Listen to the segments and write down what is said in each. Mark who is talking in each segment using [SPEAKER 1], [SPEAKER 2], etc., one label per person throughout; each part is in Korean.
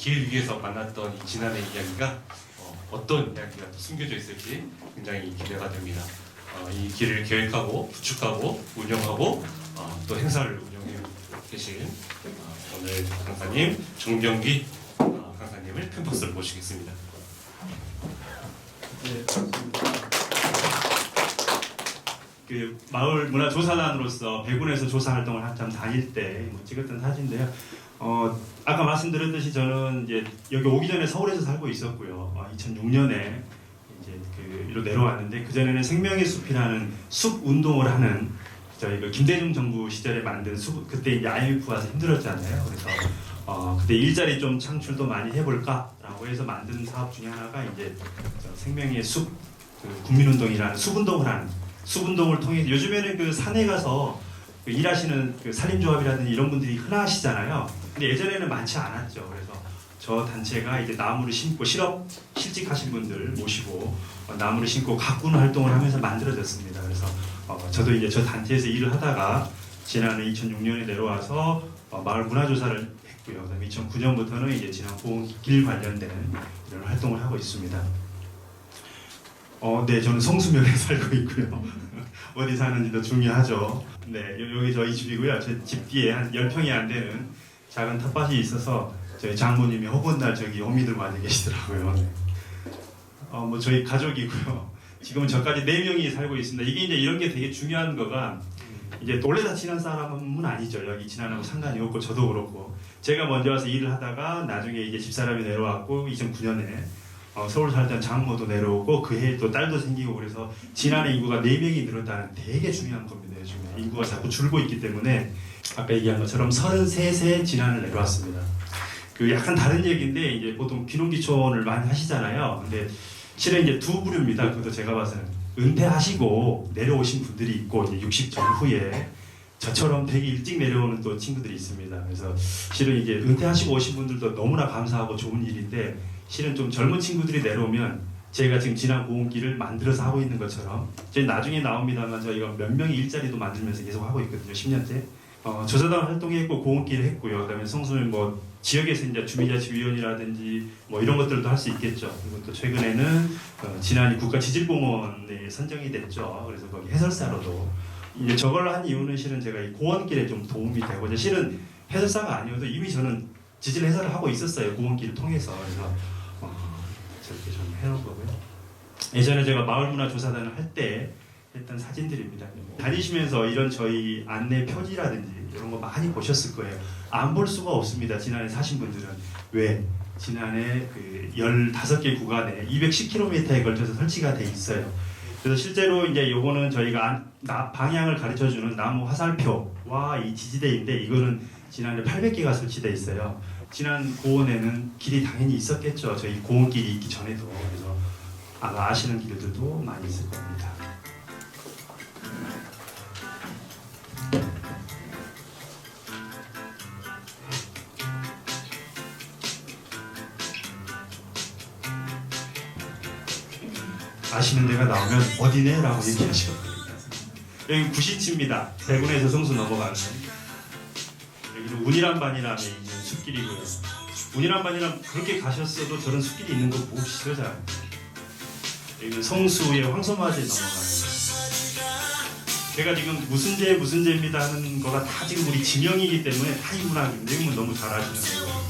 [SPEAKER 1] 길 위에서 만났던 이 지난해 이야기가 어떤 이야기가 또 숨겨져 있을지 굉장히 기대가 됩니다. 이 길을 계획하고 구축하고 운영하고 또 행사를 운영해 계신 오늘 강사님 정병기 강사님을 큰 박수로 모시겠습니다.
[SPEAKER 2] 네, 그 마을 문화조사단으로서 백운에서 조사 활동을 한참 다닐 때 찍었던 사진인데요. 아까 말씀드렸듯이 저는 이제 여기 오기 전에 서울에서 살고 있었고요. 2006년에 이제 이로 내려왔는데 그 전에는 생명의 숲이라는 숲 운동을 하는 저희 그 김대중 정부 시절에 만든 숲, 그때 이제 IMF 와서 힘들었잖아요. 그래서 그때 일자리 좀 창출도 많이 해볼까라고 해서 만든 사업 중에 하나가 이제 생명의 숲 국민운동이라는 숲운동을 하는 숲운동을 통해 요즘에는 그 산에 가서 일하시는 그 산림조합이라든지 이런 분들이 흔하시잖아요. 근데 예전에는 많지 않았죠. 그래서 저 단체가 이제 나무를 심고 실직하신 분들 모시고 나무를 심고 가꾸는 활동을 하면서 만들어졌습니다. 그래서 저도 이제 저 단체에서 일을 하다가 지난해 2006년에 내려와서 마을 문화조사를 했고요. 그다음에 2009년부터는 이제 지난 보험길 관련된 이런 활동을 하고 있습니다. 네, 저는 성수면에 살고 있고요. 어디 사는지도 중요하죠. 네, 여기 저희 집이고요. 제 집 뒤에 한 10평이 안 되는 작은 텃밭이 있어서 저희 장모님이 허구날 저기 어미들 많이 계시더라고요. 네. 뭐 저희 가족이고요. 지금은 저까지 4명이 살고 있습니다. 이게 이제 이런 게 되게 중요한 거가 이제 원래 다 친한 사람은 아니죠. 여기 친한하고 상관이 없고 저도 그렇고 제가 먼저 와서 일을 하다가 나중에 이제 집사람이 내려왔고 2009년에 서울 살던 장모도 내려오고 그 해에 또 딸도 생기고 그래서 지난해 인구가 4명이 늘었다는 되게 중요한 겁니다. 요즘에 인구가 자꾸 줄고 있기 때문에 아까 얘기한 것처럼 33세 지난해 내려왔습니다. 그 약간 다른 얘기인데 이제 보통 귀농귀촌을 많이 하시잖아요. 근데 실은 이제 두 부류입니다. 그것도 제가 봐서는 은퇴하시고 내려오신 분들이 있고 이제 60 전후에 저처럼 되게 일찍 내려오는 또 친구들이 있습니다. 그래서 실은 이제 은퇴하시고 오신 분들도 너무나 감사하고 좋은 일인데 실은 좀 젊은 친구들이 내려오면 제가 지금 지난 보험길을 만들어서 하고 있는 것처럼 이제 나중에 나옵니다만 저희가 몇 명의 일자리도 만들면서 계속 하고 있거든요. 10년째. 조사단 활동했고 고온길 했고요. 그다음에 성수는 뭐 지역에서 이제 주민자치위원이라든지 뭐 이런 것들도 할 수 있겠죠. 그리고 또 최근에는 지난해 국가지질공원에 선정이 됐죠. 그래서 거기 해설사로도 이제 저걸 한 이유는 실은 제가 이 고원길에 좀 도움이 되고 이제 실은 해설사가 아니어도 이미 저는 지질 해설을 하고 있었어요. 고원길을 통해서. 그래서 저렇게 좀 해놓은 거고요. 예전에 제가 마을문화조사단을 할 때 했던 사진들입니다. 다니시면서 이런 저희 안내 표지라든지 이런 거 많이 보셨을 거예요. 안 볼 수가 없습니다. 지난해 사신 분들은. 왜? 지난해 그 15개 구간에 210km에 걸쳐서 설치가 돼 있어요. 그래서 실제로 이제 요거는 저희가 방향을 가르쳐주는 나무 화살표와 이 지지대인데 이거는 지난해 800개가 설치돼 있어요. 지난 고원에는 길이 당연히 있었겠죠. 저희 고원길이 있기 전에도. 그래서 아마 아시는 길들도 많이 있을 겁니다. 아시는 데가 나오면 어디네? 라고 얘기하시면 됩니다. 여기 구시치입니다. 대군에서 성수 넘어가는 여기는 운이란반이람에 있는 숲길이고요. 운이란반이람 그렇게 가셨어도 저런 숲길이 있는 거 보시죠. 잘. 여기는 성수의 황소마제 넘어가는 제가 지금 무슨 죄입니다 하는 거가 다 지금 우리 지명이기 때문에 다 이 문학인데 너무 잘 아시는 거예요.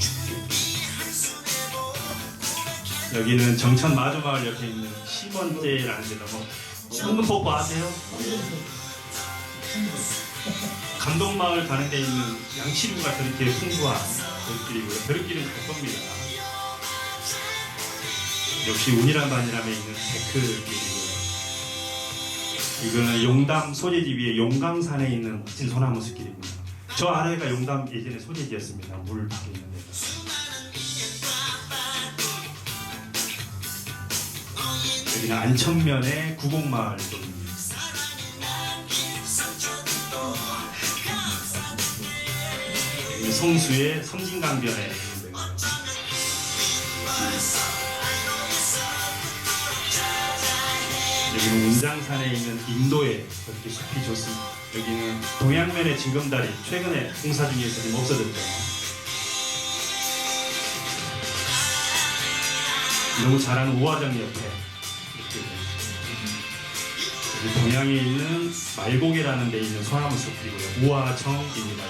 [SPEAKER 2] 여기는 정천 마조마을 옆에 있는 심원제라는 데다 뭐 홍문폭포 아세요? 감동마을 가는 데 있는 양치류가 저렇게 풍부한 벼룩길이고요. 벼룩길은 갈 겁니다. 역시 운이란반이람에 있는 데크길이고요. 이거는 용담 소재지 위에 용강산에 있는 멋진 소나무 숲길입니다. 저 아래가 용담 예전에 소재지였습니다. 물 밖에 있는 데. 여기는 안천면의 구곡마을 쪽입니다. 여기는 성수의 섬진강변에 있는 데고요. 여기는 운장산에 있는 인도에 그렇게 숲이 좋습니다. 여기는 동양면의 징검다리 최근에 공사 중에서 지금 없어졌죠. 너무 잘하는 우화정 옆에 이렇게 여기 동양에 있는 말고개라는 데 있는 소나무 숲이고요. 우화정입니다.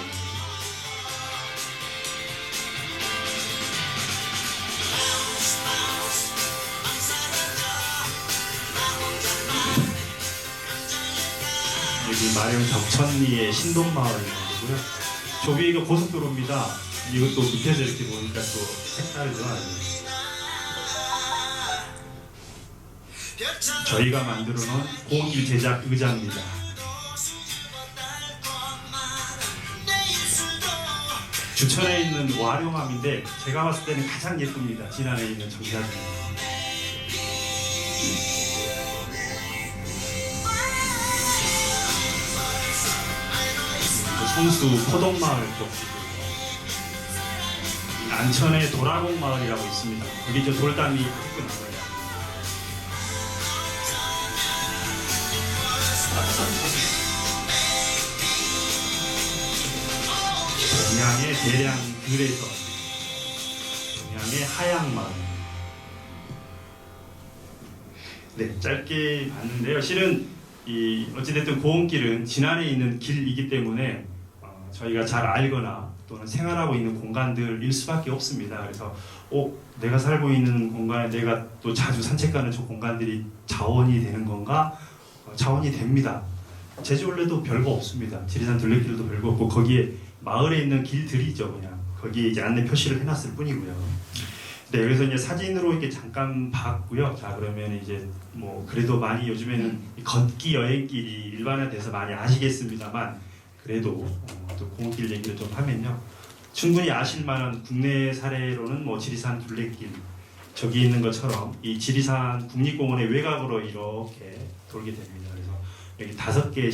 [SPEAKER 2] 여기 마령 적천리의 신동마을이고요. 저기 이거 고속도로입니다. 이것도 밑에서 이렇게 보니까 또 색다르죠. 저희가 만들어 놓은 공일 제작 의자입니다. 주천에 있는 와룡암인데 제가 봤을 때는 가장 예쁩니다. 진안에 있는 정자 중에. 성수 포동마을 쪽이고요. 안천의 도라공 마을이라고 있습니다. 여기 저 돌담이 크게 나와요. 동양의 대량 들에서 동양의 하양마을. 네, 짧게 봤는데요. 실은 이 어찌됐든 고흥길은 진안에 있는 길이기 때문에 저희가 잘 알거나 또는 생활하고 있는 공간들일 수밖에 없습니다. 그래서 내가 살고 있는 공간에 내가 또 자주 산책 가는 저 공간들이 자원이 되는 건가? 자원이 됩니다. 제주올레도 별거 없습니다. 지리산 둘레길도 별거 없고 거기에 마을에 있는 길들이죠. 그냥 거기에 이제 안내 표시를 해놨을 뿐이고요. 네, 그래서 이제 사진으로 이렇게 잠깐 봤고요. 자, 그러면 이제 뭐 그래도 많이 요즘에는 걷기 여행길이 일반화돼서 많이 아시겠습니다만 그래도 또 고흥길 얘기를 좀 하면요. 충분히 아실만한 국내 사례로는 뭐 지리산 둘레길 저기 있는 것처럼 이 지리산 국립공원의 외곽으로 이렇게 돌게 됩니다. 그래서 여기 5개의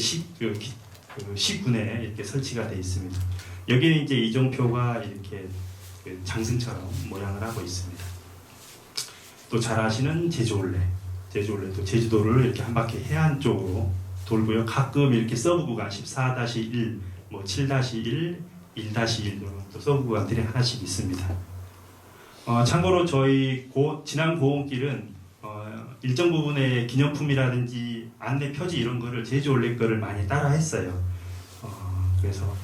[SPEAKER 2] 시군에 이렇게 설치가 되어 있습니다. 여기는 이제 이종표가 이렇게 장승처럼 모양을 하고 있습니다. 또 잘 아시는 제주올레 또 제주도를 이렇게 한 바퀴 해안 쪽으로 돌고요. 가끔 이렇게 서브 구간 14-1, 뭐 7-1, 1-1 이런 또 서브 구간들이 하나씩 있습니다. 참고로 저희 진안 고흥길은 일정 부분의 기념품이라든지 안내 표지 이런 거를 제주올레 거를 많이 따라했어요. 그래서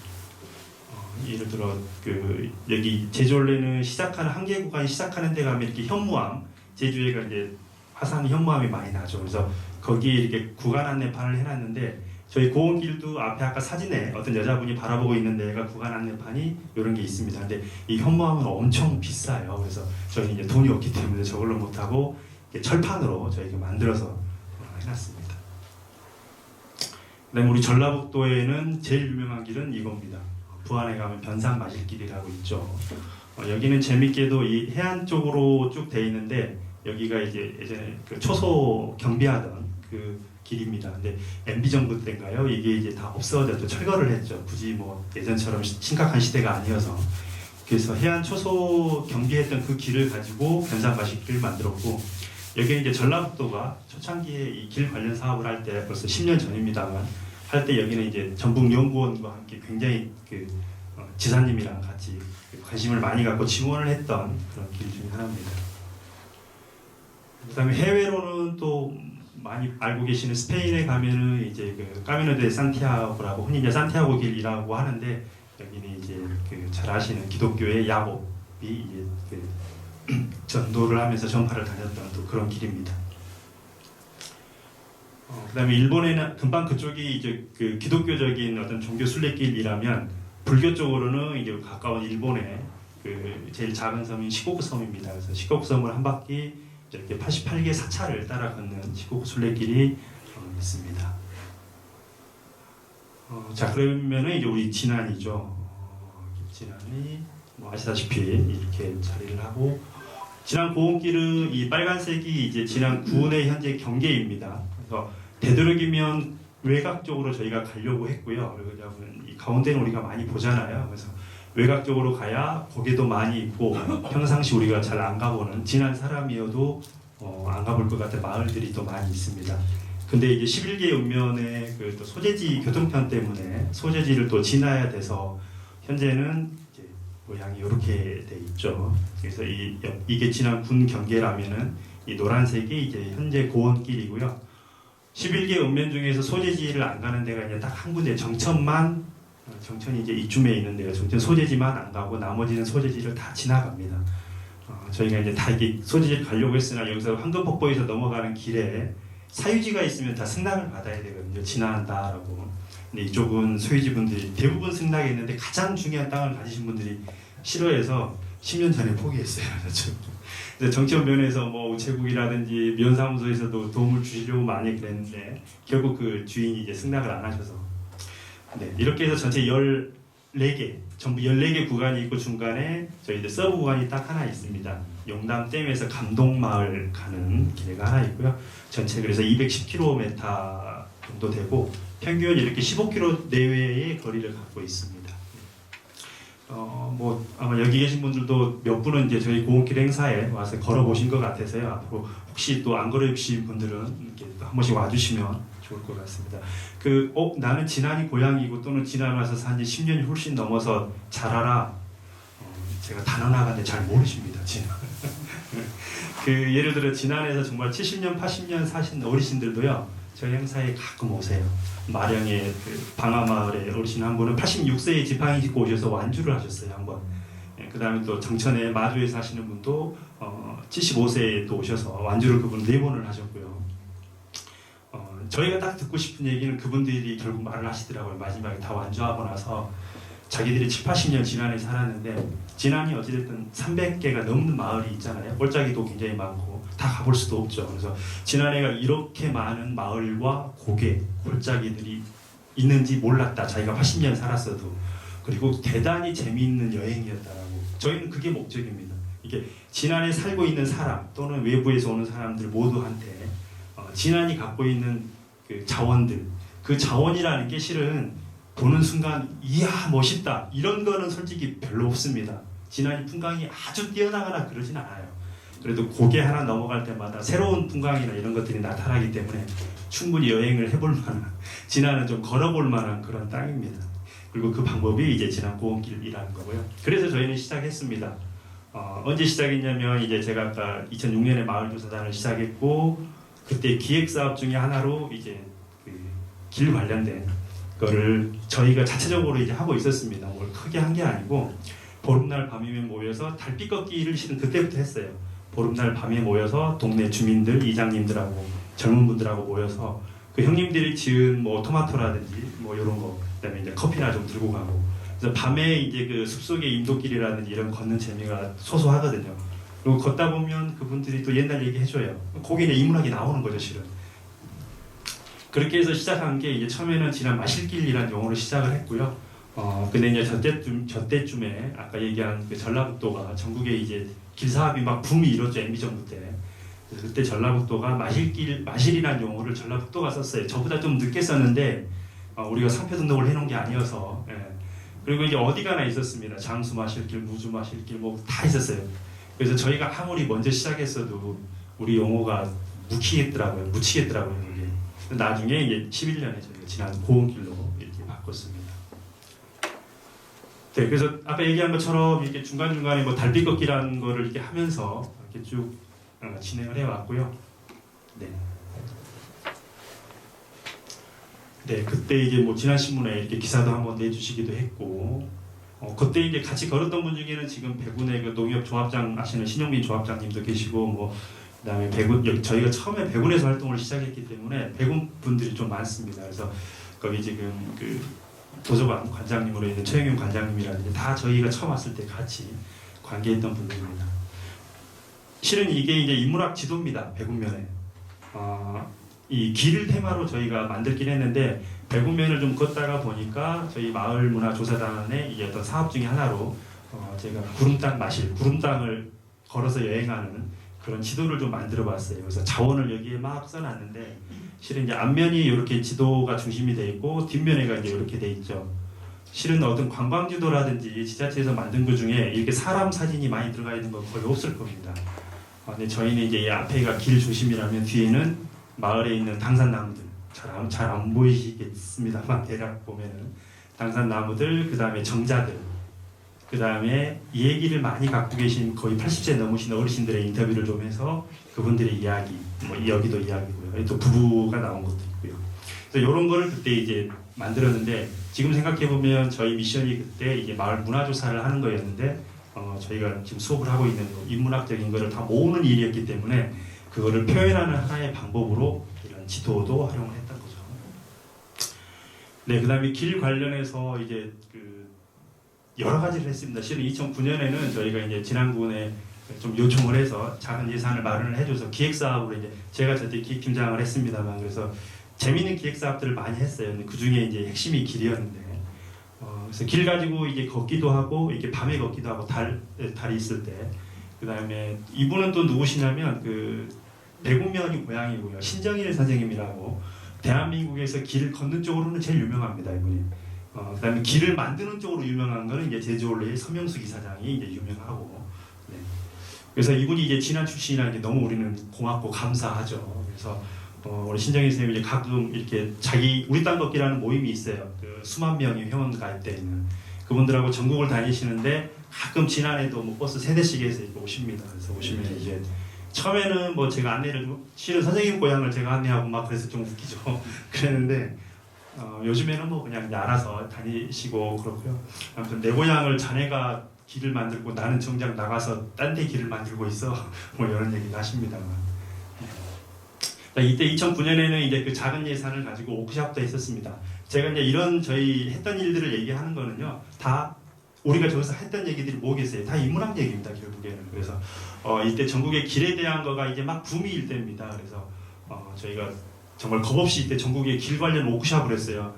[SPEAKER 2] 예를 들어 여기 제주올레는 시작하는 한계 구간이 시작하는 데 가면 이렇게 현무암 제주에가 이제 화산 현무암이 많이 나죠. 그래서 거기에 이렇게 구간 안내판을 해놨는데 저희 고흥길도 앞에 아까 사진에 어떤 여자분이 바라보고 있는 데가 구간 안내판이 이런 게 있습니다. 근데 이 현무암은 엄청 비싸요. 그래서 저희는 이제 돈이 없기 때문에 저걸로 못하고 철판으로 저희가 만들어서 해놨습니다. 그다음에 우리 전라북도에는 제일 유명한 길은 이겁니다. 부안에 가면 변산마실길이라고 있죠. 여기는 재밌게도 이 해안 쪽으로 쭉 돼 있는데 여기가 이제 예전에 그 초소 경비하던 그 길입니다. 근데 MB 정부 때인가요? 이게 이제 다 없어졌죠. 철거를 했죠. 굳이 뭐 예전처럼 심각한 시대가 아니어서. 그래서 해안 초소 경비했던 그 길을 가지고 변산마실길을 만들었고 여기는 이제 전라북도가 초창기에 이 길 관련 사업을 할 때 벌써 10년 전입니다만 할 때 여기는 이제 전북연구원과 함께 굉장히 지사님이랑 같이 관심을 많이 갖고 지원을 했던 그런 길 중에 하나입니다. 그다음에 해외로는 또 많이 알고 계시는 스페인에 가면은 이제 까미노 데 산티아고라고 흔히 이제 산티아고 길이라고 하는데 여기는 이제 잘 아시는 기독교의 야곱이 이제 전도를 하면서 전파를 다녔던 또 그런 길입니다. 그다음에 일본에는 금방 그쪽이 이제 기독교적인 어떤 종교 순례길이라면 불교 쪽으로는 이제 가까운 일본의 제일 작은 섬인 시코쿠 섬입니다. 그래서 시코쿠 섬을 한 바퀴 이렇게 88개 사찰을 따라 걷는 시코쿠 순례길이 있습니다. 자, 그러면은 이제 우리 진안이죠. 진안이 뭐 아시다시피 이렇게 자리를 하고 진안 고흥길은 이 빨간색이 이제 진안 구의 현재 경계입니다. 그래서 되도록이면 외곽 쪽으로 저희가 가려고 했고요. 왜냐하면 이 가운데는 우리가 많이 보잖아요. 그래서 외곽 쪽으로 가야 고개도 많이 있고 평상시 우리가 잘 안 가보는 진안 사람이어도 안 가볼 것 같은 마을들이 또 많이 있습니다. 근데 이제 11개 읍면의 또 소재지 교통편 때문에 소재지를 또 지나야 돼서 현재는 이제 모양이 이렇게 돼 있죠. 그래서 이게 지난 군 경계라면은 이 노란색이 이제 현재 고원길이고요. 11개 읍면 중에서 소재지를 안 가는 데가 이제 딱 한 군데 정천이 이제 이쯤에 있는데요. 정천 소재지만 안 가고 나머지는 소재지를 다 지나갑니다. 저희가 이제 다 이게 소재지를 가려고 했으나 여기서 황금폭포에서 넘어가는 길에 사유지가 있으면 다 승낙을 받아야 되거든요. 지나간다라고. 근데 이쪽은 소유지 분들이 대부분 승낙이 있는데 가장 중요한 땅을 가지신 분들이 싫어해서 10년 전에 포기했어요. 그래서 정치원면에서 뭐 우체국이라든지 면사무소에서도 도움을 주시려고 많이 그랬는데 결국 그 주인이 이제 승낙을 안 하셔서 네, 이렇게 해서 전체 14개 전부 14개 구간이 있고 중간에 저희들 서브 구간이 딱 하나 있습니다. 용담댐에서 감동마을 가는 길가 하나 있고요. 전체 그래서 210km 정도 되고 평균 이렇게 15km 내외의 거리를 갖고 있습니다. 뭐 아마 여기 계신 분들도 몇 분은 이제 저희 고원길 행사에 와서 걸어보신 것 같아서요. 앞으로 혹시 또 안 걸어보신 분들은 이렇게 한 번씩 와주시면 좋을 것 같습니다. 나는 진안이 고향이고 또는 진안 와서 산 지 10년이 훨씬 넘어서 잘 알아. 제가 단언하건데 잘 모르십니다. 진안. 예를 들어 진안에서 정말 70년, 80년 사신 어르신들도요. 저희 행사에 가끔 오세요. 마령의 방아마을의 어르신 한 분은 86세에 지팡이 짚고 오셔서 완주를 하셨어요. 한번. 그 다음에 또 정천에 마주에 사시는 분도 75세에 또 오셔서 완주를 그분 4번을 하셨고요. 저희가 딱 듣고 싶은 얘기는 그분들이 결국 말을 하시더라고요. 마지막에 다 완주하고 나서 자기들이 7, 80년 진안에 살았는데 진안이 어찌됐든 300개가 넘는 마을이 있잖아요. 골짜기도 굉장히 많고 다 가볼 수도 없죠. 그래서 진안에가 이렇게 많은 마을과 고개, 골짜기들이 있는지 몰랐다. 자기가 80년 살았어도. 그리고 대단히 재미있는 여행이었다라고. 저희는 그게 목적입니다. 이게 진안에 살고 있는 사람 또는 외부에서 오는 사람들 모두한테 진안이 갖고 있는 그 자원들, 그 자원이라는 게 실은 보는 순간 이야 멋있다 이런 거는 솔직히 별로 없습니다. 진안이 풍광이 아주 뛰어나거나 그러진 않아요. 그래도 고개 하나 넘어갈 때마다 새로운 풍광이나 이런 것들이 나타나기 때문에 충분히 여행을 해볼 만한, 진안은 좀 걸어볼 만한 그런 땅입니다. 그리고 그 방법이 이제 진안 고원길이라는 거고요. 그래서 저희는 시작했습니다. 언제 시작했냐면 이제 제가 아까 2006년에 마을조사단을 시작했고 그때 기획사업 중에 하나로 이제 길 관련된 거를 저희가 자체적으로 이제 하고 있었습니다. 뭘 크게 한 게 아니고 보름날 밤이면 모여서 달빛 걷기를 실은 그때부터 했어요. 보름날 밤에 모여서 동네 주민들, 이장님들하고 젊은 분들하고 모여서 그 형님들이 지은 뭐 토마토라든지 뭐 이런 거, 그다음에 이제 커피나 좀 들고 가고. 그래서 밤에 이제 그 숲속의 임도길이라든지 이런 걷는 재미가 소소하거든요. 그리고 걷다 보면 그분들이 또 옛날 얘기 해줘요. 거기에 인문학이 나오는 거죠, 실은. 그렇게 해서 시작한 게 이제 처음에는 진안 마실길이라는 용어로 시작을 했고요. 근데 이제 저때쯤에 아까 얘기한 그 전라북도가 전국에 이제 길 사업이 막 붐이 일었죠, MB 정부 때. 그때 전라북도가 마실이라는 용어를 전라북도가 썼어요. 저보다 좀 늦게 썼는데 우리가 상표 등록을 해놓은 게 아니어서. 예. 그리고 이제 어디 가나 있었습니다. 장수 마실길, 무주 마실길 뭐 다 있었어요. 그래서 저희가 아무리 먼저 시작했어도 우리 용어가 묻히겠더라고요. 이게. 나중에 이제 11년에 저희가 진안 고원길로 이렇게 바꿨습니다. 네, 그래서 아까 얘기한 것처럼 이렇게 중간중간에 뭐 달빛 걷기라는 거를 이렇게 하면서 이렇게 쭉 진행을 해왔고요. 네. 네, 그때 이제 뭐 진안신문에 이렇게 기사도 한번 내주시기도 했고, 그때 이제 같이 걸었던 분 중에는 지금 배군의 그 농협 조합장 아시는 신용빈 조합장님도 계시고, 뭐 그다음에 배군 저희가 처음에 배군에서 활동을 시작했기 때문에 배군 분들이 좀 많습니다. 그래서 거기 지금 그 도서관 관장님으로 있는 최영윤 관장님이라든지 다 저희가 처음 왔을 때 같이 관계했던 분들입니다. 실은 이게 이제 인문학 지도입니다. 배군면에. 이 길을 테마로 저희가 만들긴 했는데 배군면을 좀 걷다가 보니까 저희 마을문화조사단의 이 어떤 사업 중에 하나로 제가 구름땅을 걸어서 여행하는 그런 지도를 좀 만들어봤어요. 그래서 자원을 여기에 막 써놨는데 실은 이제 앞면이 이렇게 지도가 중심이 돼 있고 뒷면에가 이제 이렇게 돼 있죠. 실은 어떤 관광지도라든지 지자체에서 만든 것 중에 이렇게 사람 사진이 많이 들어가 있는 건 거의 없을 겁니다. 근데 저희는 이제 이 앞에가 길 중심이라면 뒤에는 마을에 있는 당산나무들 잘 안 보이시겠습니다만 대략 보면은 당산나무들, 그 다음에 정자들, 그 그 다음에 얘기를 많이 갖고 계신 거의 80세 넘으신 어르신들의 인터뷰를 좀 해서 그분들의 이야기, 뭐 여기도 이야기고요. 또 부부가 나온 것도 있고요. 그래서 이런 거를 그때 이제 만들었는데 지금 생각해 보면 저희 미션이 그때 이게 마을 문화 조사를 하는 거였는데 저희가 지금 수업을 하고 있는 인문학적인 거를 다 모으는 일이었기 때문에 그거를 표현하는 하나의 방법으로 이런 지도도 활용을 했던 거죠. 네, 그다음에 길 관련해서 이제 그 여러 가지를 했습니다. 실은 2009년에는 저희가 이제 진안군에 좀 요청을 해서 작은 예산을 마련을 해줘서 기획 사업으로 이제 제가 저때 기획팀장을 했습니다만 그래서 재미있는 기획 사업들을 많이 했어요. 근데 그 중에 이제 핵심이 길이었는데 그래서 길 가지고 이게 걷기도 하고 이렇게 밤에 걷기도 하고 달이 있을 때 그다음에 이분은 또 누구시냐면 그 대구면이 고향이고요. 신정일 선생님이라고 대한민국에서 길을 걷는 쪽으로는 제일 유명합니다. 이분이. 그다음에 길을 만드는 쪽으로 유명한 거는 이제 제주올레의 서명수 기사장이 이제 유명하고. 네. 그래서 이분이 이제 진안 출신이라 이제 너무 우리는 고맙고 감사하죠. 그래서 우리 신정일 선생님이 이제 가끔 이렇게 자기 우리 땅 걷기라는 모임이 있어요. 그 수만 명이 회원 가입돼 있는 그분들하고 전국을 다니시는데 가끔 진안에도 뭐 버스 3대씩 해서 이렇게 오십니다. 그래서 오시면 이제 처음에는 뭐 제가 안내를 실은 선생님 고향을 제가 안내하고 막 그래서 좀 웃기죠. 그랬는데 요즘에는 뭐 그냥 이제 알아서 다니시고 그렇고요. 아무튼 내 고향을 자네가 길을 만들고 나는 정작 나가서 딴 데 길을 만들고 있어. 뭐 이런 얘기도 하십니다만. 이때 2009년에는 이제 그 작은 예산을 가지고 워크숍도 했었습니다. 제가 이제 이런 저희 했던 일들을 얘기하는 거는요, 다 우리가 저기서 했던 얘기들이 뭐겠어요? 다 인문학 얘기입니다, 결국에는. 그래서 이때 전국의 길에 대한 거가 이제 막 붐일 때입니다. 그래서 저희가 정말 겁없이 이때 전국의 길 관련 워크숍을 했어요.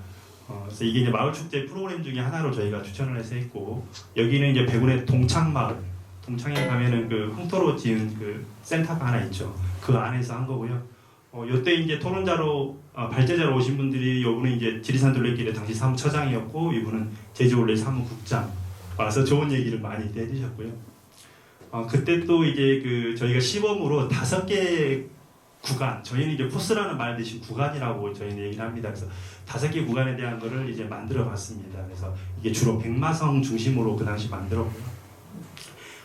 [SPEAKER 2] 그래서 이게 이제 마을 축제 프로그램 중에 하나로 저희가 추천을 해서 했고, 여기는 이제 백운의 동창마을, 동창에 가면은 그 흉터로 지은 그 센터가 하나 있죠. 그 안에서 한 거고요. 요때 이제 토론자로 발제자로 오신 분들이 요분은 이제 지리산 둘레길의 당시 사무처장이었고 이분은 제주올레 사무국장 와서 좋은 얘기를 많이 해주셨고요. 그때 또 이제 그 저희가 시범으로 5개 구간, 저희는 이제 코스라는 말 대신 구간이라고 저희는 얘기를 합니다. 그래서 5개 구간에 대한 거를 이제 만들어봤습니다. 그래서 이게 주로 백마성 중심으로 그 당시 만들었고요.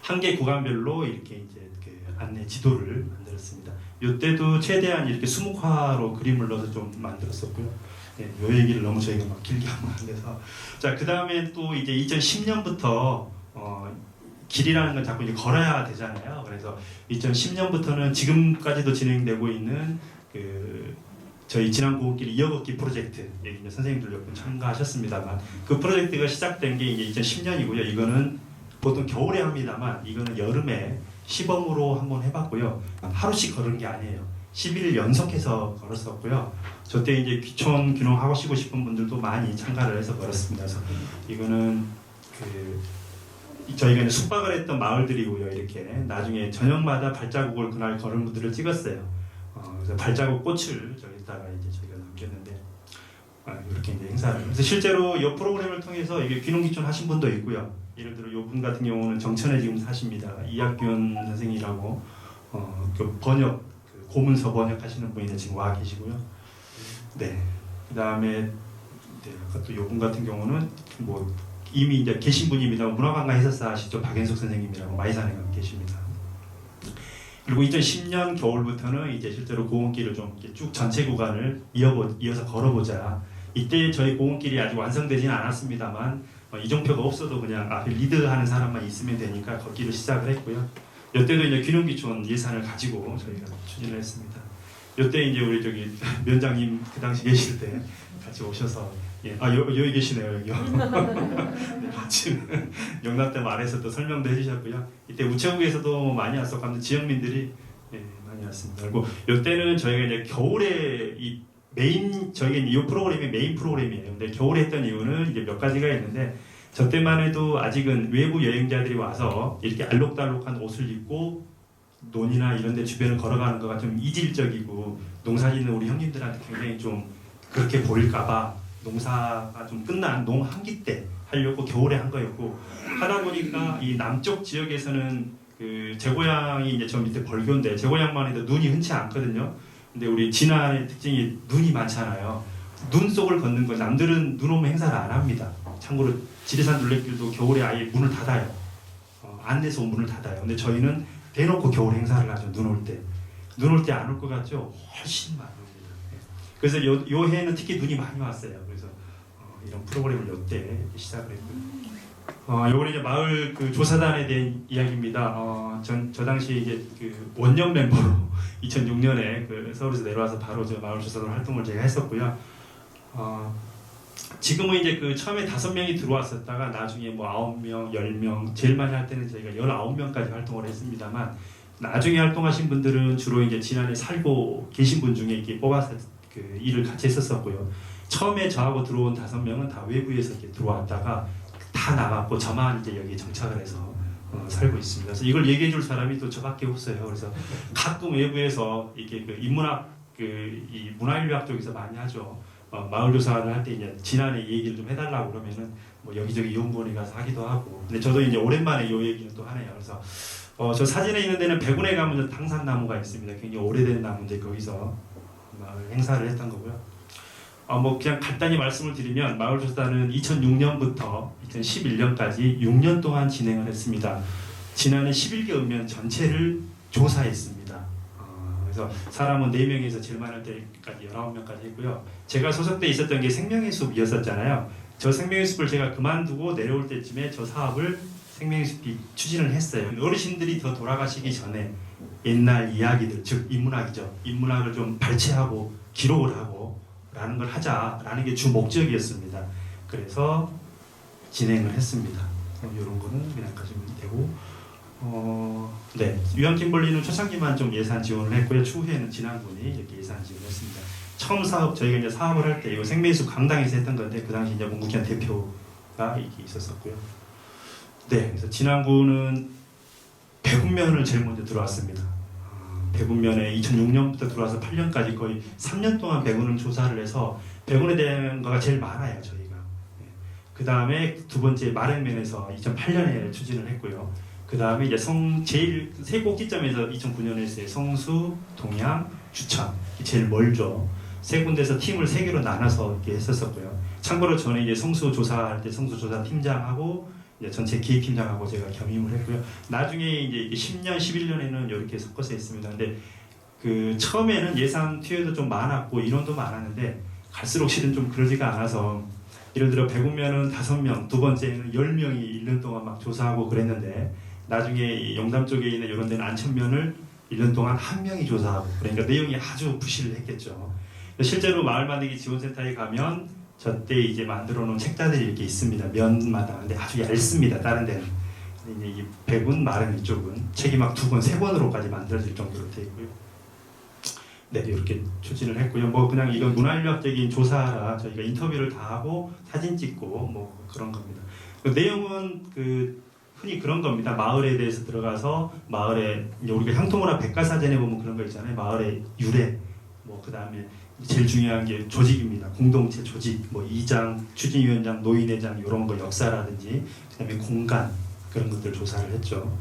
[SPEAKER 2] 한 개 구간별로 이렇게 이제 그 안내 지도를 만들었습니다. 이때도 최대한 이렇게 수묵화로 그림을 넣어서 좀 만들었었고요. 네, 요 얘기를 너무 저희가 막 길게 하면 안 돼서. 자, 그 다음에 또 이제 2010년부터 길이라는 건 자꾸 이제 걸어야 되잖아요. 그래서 2010년부터는 지금까지도 진행되고 있는 그 저희 진안고원길 이어걷기 프로젝트, 이제 선생님들 몇 분 참가하셨습니다만 그 프로젝트가 시작된 게 이제 2010년이고요. 이거는 보통 겨울에 합니다만 이거는 여름에 시범으로 한번 해봤고요. 하루씩 걸은 게 아니에요. 11일 연속해서 걸었었고요. 저때 이제 귀촌 귀농 하시고 싶은 분들도 많이 참가를 해서 걸었습니다. 그래서 이거는 저희가 이제 숙박을 했던 마을들이고요. 이렇게 나중에 저녁마다 발자국을 그날 걸은 분들을 찍었어요. 그래서 발자국 꽃을 저기다가 이제 저희가 남겼는데 이렇게 이제 행사를. 그래서 실제로 이 프로그램을 통해서 이게 귀농 귀촌 하신 분도 있고요. 예를 들어 이분 같은 경우는 정천에 지금 사십니다. 이학균 선생이라고 그 번역 그 고문서 번역하시는 분이 지금 와 계시고요. 네. 그다음에 네, 아까 또 이분 같은 경우는 뭐 이미 이제 계신 분입니다. 문화관광 해설사 하시죠. 박연석 선생님이라고 마이산에 계십니다. 그리고 2010년 겨울부터는 이제 실제로 고원길을 좀 쭉 전체 구간을 이어서 걸어보자. 이때 저희 고원길이 아직 완성되지는 않았습니다만 이정표가 없어도 그냥 앞에 리드하는 사람만 있으면 되니까 걷기를 시작을 했고요. 이때도 이제 귀농귀촌 예산을 가지고 저희가 추진을 했습니다. 이때 이제 우리 저기 면장님 그 당시 계실 때 같이 오셔서 여기 계시네요. 여기요. 네, 같이 영남 때 말해서 또 설명도 해주셨고요. 이때 우체국에서도 많이 왔었고 지역민들이 많이 왔습니다. 그리고 이때는 저희가 이제 겨울에 저희가 이 프로그램이 메인 프로그램이에요. 근데 겨울에 했던 이유는 이제 몇 가지가 있는데 저 때만 해도 아직은 외부 여행자들이 와서 이렇게 알록달록한 옷을 입고 논이나 이런 데 주변을 걸어가는 거가 좀 이질적이고 농사 짓는 우리 형님들한테 굉장히 좀 그렇게 보일까봐 농사가 좀 끝난 농한기 때 하려고 겨울에 한 거였고 하다 보니까 이 남쪽 지역에서는 제 고향이 이제 저 밑에 벌교인데 제 고향만 해도 눈이 흔치 않거든요. 근데 우리 진안의 특징이 눈이 많잖아요. 눈 속을 걷는 거 남들은 눈 오면 행사를 안 합니다. 참고로 지리산 둘레길도 겨울에 아예 문을 닫아요. 안내서 문을 닫아요. 근데 저희는 대놓고 겨울 행사를 하죠. 눈 올 때. 눈 올 때 안 올 것 같죠? 훨씬 많이 옵니다. 예. 그래서 요 해에는 특히 눈이 많이 왔어요. 그래서 이런 프로그램을 요때 시작을 했고요. 요거는 이제 마을 그 조사단에 대한 이야기입니다. 저 당시 이제 그 원년 멤버로 2006년에 그 서울에서 내려와서 바로 저 마을 조사단 활동을 제가 했었고요. 지금은 이제 그 처음에 5명이 들어왔었다가 나중에 뭐 9명, 10명, 제일 많이 할 때는 저희가 19명까지 활동을 했습니다만 나중에 활동하신 분들은 주로 이제 지난해 살고 계신 분 중에 이렇게 뽑아서 그 일을 같이 했었었고요. 처음에 저하고 들어온 5명은 다 외부에서 이렇게 들어왔다가 다 나갔고 저만 이제 여기 정착을 해서 살고 있습니다. 그래서 이걸 얘기해 줄 사람이 또 저밖에 없어요. 그래서 가끔 외부에서 이렇게 그 인문학 이 문화인류학 쪽에서 많이 하죠. 마을 조사를 할 때 이제 지난해 얘기를 좀 해달라고 그러면은 뭐 여기저기 연구원에 가서 하기도 하고. 근데 저도 이제 오랜만에 이 얘기는 또 하네요. 그래서 저 사진에 있는 데는 백운에 가면 당산나무가 있습니다. 굉장히 오래된 나무인데 거기서 마을 행사를 했던 거고요. 뭐 그냥 간단히 말씀을 드리면 마을 조사는 2006년부터 2011년까지 6년 동안 진행을 했습니다. 지난해 11개 읍면 전체를 조사했습니다. 그래서 사람은 4명에서 제일 많을 때까지 19명까지 했고요. 제가 소속돼 있었던 게 생명의 숲이었었잖아요. 저 생명의 숲을 제가 그만두고 내려올 때쯤에 저 사업을 생명의 숲이 추진을 했어요. 어르신들이 더 돌아가시기 전에 옛날 이야기들, 즉 인문학이죠. 인문학을 좀 발췌하고 기록을 하고 라는 걸 하자라는 게 주 목적이었습니다. 그래서 진행을 했습니다. 이런 거는 그냥 가시면 되고 네, 유한 김벌리는 초창기만 좀 예산 지원을 했고요. 추후에는 진안군이 이렇게 예산 지원을 했습니다. 처음 사업 저희가 이제 사업을 할 때 이거 생명수 강당에서 했던 건데 그 당시 이제 문국현 대표가 이렇게 있었었고요. 네, 그래서 진안군은 백운면을 제일 먼저 들어왔습니다. 백운면에 2006년부터 들어와서 8년까지 거의 3년 동안 백운을 조사를 해서 백운에 대한 거가 제일 많아요 저희가. 그 다음에 두 번째 마릉면에서 2008년에 추진을 했고요. 그 다음에 이제 제일 세 꼭지점에서 2009년에 했어요. 성수, 동양, 주천 제일 멀죠. 세 군데서 팀을 3개로 나눠서 이렇게 했었었고요. 참고로 저는 이제 성수 조사할 때 성수 조사 팀장하고 이제 전체 기획팀장하고 제가 겸임을 했고요. 나중에 이제 10년, 11년에는 이렇게 섞어서 했습니다. 근데 그 처음에는 예산 투여도 좀 많았고 인원도 많았는데 갈수록 실은 좀 그러지가 않아서 예를 들어 백운면은 5명, 두 번째는 10명이 1년 동안 막 조사하고 그랬는데 나중에 영담 쪽에 있는 이런 데는 안천면을 1년 동안 1명이 조사하고 그러니까 내용이 아주 부실했겠죠. 실제로 마을 만들기 지원센터에 가면 저때 이제 만들어 놓은 책자들이 이렇게 있습니다. 면마다. 근데 아주 얇습니다. 다른 데는. 근데 이제 이 백운 마른 이쪽은 책이 막 2권, 3권으로까지 만들어질 정도로 되어 있고요. 네, 이렇게 추진을 했고요. 뭐 그냥 이건 문화인류학적인 조사라 저희가 인터뷰를 다 하고 사진 찍고 뭐 그런 겁니다. 그 내용은 흔히 그런 겁니다. 마을에 대해서 들어가서 마을에 우리가 향토문화 백과사전에 보면 그런 거 있잖아요. 마을의 유래, 뭐 그 다음에 제일 중요한 게 조직입니다. 공동체 조직, 뭐 이장, 추진위원장, 노인회장 이런 거 역사라든지 그다음에 공간 그런 것들 조사를 했죠.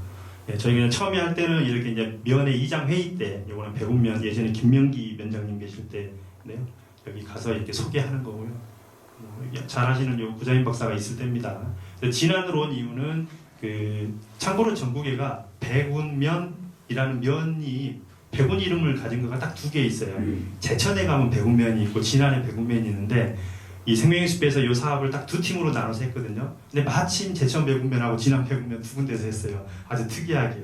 [SPEAKER 2] 예, 저희가 처음에 할 때는 이렇게 이제 면회 이장 회의 때, 이거는 백운면 예전에 김명기 면장님 계실 때인데요. 여기 가서 이렇게 소개하는 거고요. 잘 아시는 요 구자인 박사가 있을 때입니다. 진안으로 온 이유는 참고로 전국에가 백운면이라는 면이 백운 이름을 가진 거가 딱 2개 있어요. 제천에 가면 백운면이 있고 진안에 백운면이 있는데 이 생명의 숲에서 이 사업을 딱 2팀으로 나눠서 했거든요. 근데 마침 제천 백운면하고 진안 백운면 2군데서 했어요. 아주 특이하게.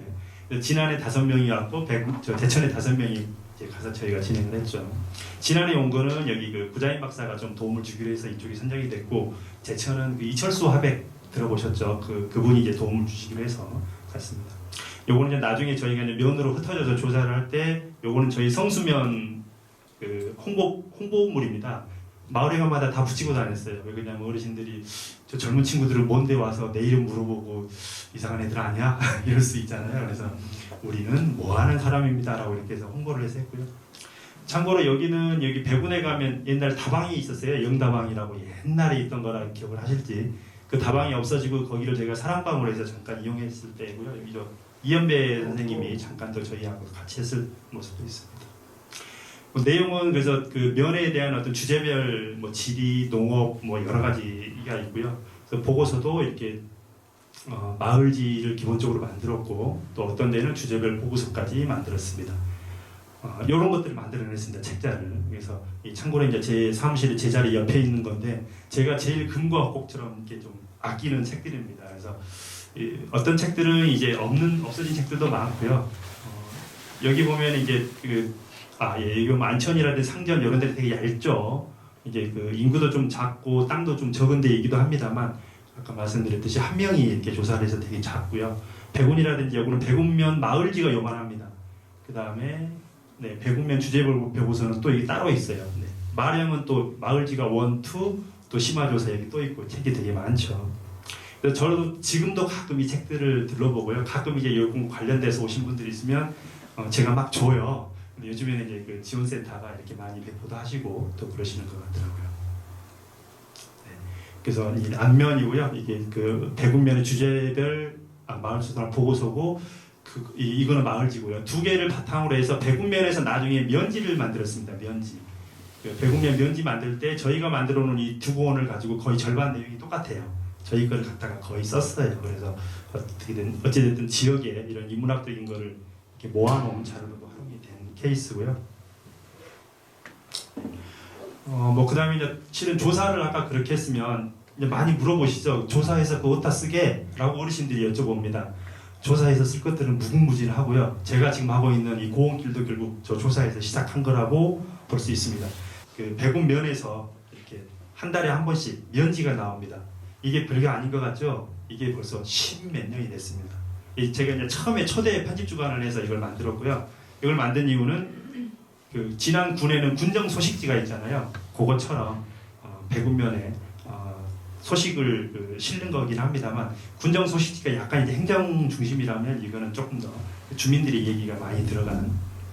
[SPEAKER 2] 진안에 5명이 왔고 제천에 5명이 이제 가서 저희가 진행을 했죠. 진안에 온 거는 여기 구자인 박사가 좀 도움을 주기로 해서 이쪽이 선정이 됐고 제천은 이철수 화백 들어보셨죠? 그분이 이제 도움을 주시기로 해서 갔습니다. 요거는 이제 나중에 저희가 이제 면으로 흩어져서 조사를 할 때 요거는 저희 성수면 홍보물입니다. 마을회관마다 다 붙이고 다녔어요. 왜 그러냐면 어르신들이 저 젊은 친구들은 먼데 와서 내 이름 물어보고 이상한 애들 아니야? 이럴 수 있잖아요. 그래서 우리는 뭐 하는 사람입니다 라고 이렇게 해서 홍보를 해서 했고요. 참고로 여기는 여기 백운에 가면 옛날 다방이 있었어요. 영다방이라고 옛날에 있던 거라 기억을 하실지. 그 다방이 없어지고 거기를 제가 사랑방으로 해서 잠깐 이용했을 때고요. 여기 이연배 선생님이 잠깐 더 저희하고 같이 했을 모습도 있습니다. 내용은 그래서 그 면에 대한 어떤 주제별 뭐 지리, 농업 뭐 여러 가지가 있고요. 그래서 보고서도 이렇게 마을지를 기본적으로 만들었고 또 어떤 데는 주제별 보고서까지 만들었습니다. 이런 것들을 만들어냈습니다. 책자를. 그래서 참고로 이제 제 사무실에 제 자리 옆에 있는 건데 제가 제일 금과 꼭처럼 이렇게 좀 아끼는 책들입니다. 그래서 어떤 책들은 이제 없어진 책들도 많고요. 여기 보면 이제 이거 만천이라든지 상전 이런 데 되게 얇죠. 이제 그 인구도 좀 작고 땅도 좀 적은 데이기도 합니다만 아까 말씀드렸듯이 한 명이 이렇게 조사를 해서 되게 작고요. 백운이라든지 여기는 백운면 마을지가 요만합니다. 그 다음에 백운면 주제별 보고서는 또 이게 따로 있어요. 마령은 또 마을지가 1, 2, 또 심화조사 여기 또 있고 책이 되게 많죠. 그래서 저도 지금도 가끔 이 책들을 들러보고요. 가끔 이제 여기 관련돼서 오신 분들이 있으면 제가 막 줘요. 근데 요즘에는 이제 그 지원센터가 이렇게 많이 배포도 하시고 또 그러시는 것 같더라고요. 그래서 이 앞면이고요. 이게 그 백운면의 주제별 마을수사 보고서고 이거는 마을지고요. 두 개를 바탕으로 해서 백운면에서 나중에 면지를 만들었습니다. 면지. 백운면 면지 만들 때 저희가 만들어 놓은 이 두 권을 가지고 거의 절반 내용이 똑같아요. 저희 걸 갖다가 거의 썼어요. 그래서 어찌됐든 지역에 이런 인문학적인 거를 이렇게 모아놓은 자료로도 활용이 된 케이스고요. 그 다음에 이제 실은 조사를 아까 그렇게 했으면 이제 많이 물어보시죠. 조사해서 그거 어디다 쓰게? 라고 어르신들이 여쭤봅니다. 조사해서 쓸 것들은 무궁무진하고요. 제가 지금 하고 있는 이 고원길도 결국 저 조사해서 시작한 거라고 볼 수 있습니다. 그 백운면에서 이렇게 한 달에 한 번씩 면지가 나옵니다. 이게 별게 아닌 것 같죠? 이게 벌써 10몇 년이 됐습니다. 제가 이제 처음에 초대 편집 주간을 해서 이걸 만들었고요. 이걸 만든 이유는 그 지난 군에는 군정 소식지가 있잖아요. 그것처럼 백운면에 소식을 실는 거긴 합니다만 군정 소식지가 약간 이제 행정 중심이라면 이거는 조금 더 주민들의 얘기가 많이 들어가는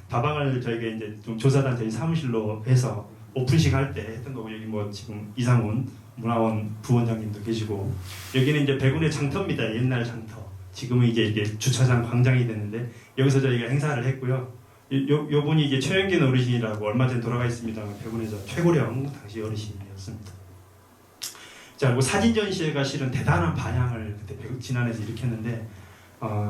[SPEAKER 2] 다방을 저희가 이제 좀 조사단 저희 사무실로 해서 오픈식 할 때 했던 거고 여기 뭐 지금 이상훈 문화원 부원장님도 계시고 여기는 이제 백운의 장터입니다. 옛날 장터. 지금은 이게 주차장 광장이 됐는데 여기서 저희가 행사를 했고요. 요 분이 이제 최영긴 어르신이라고 얼마 전에 돌아가 있습니다만 백운에서 최고령 당시 어르신이었습니다. 자, 그리고 사진 전시회가 실은 대단한 반향을 그때 지난해에서 일으켰는데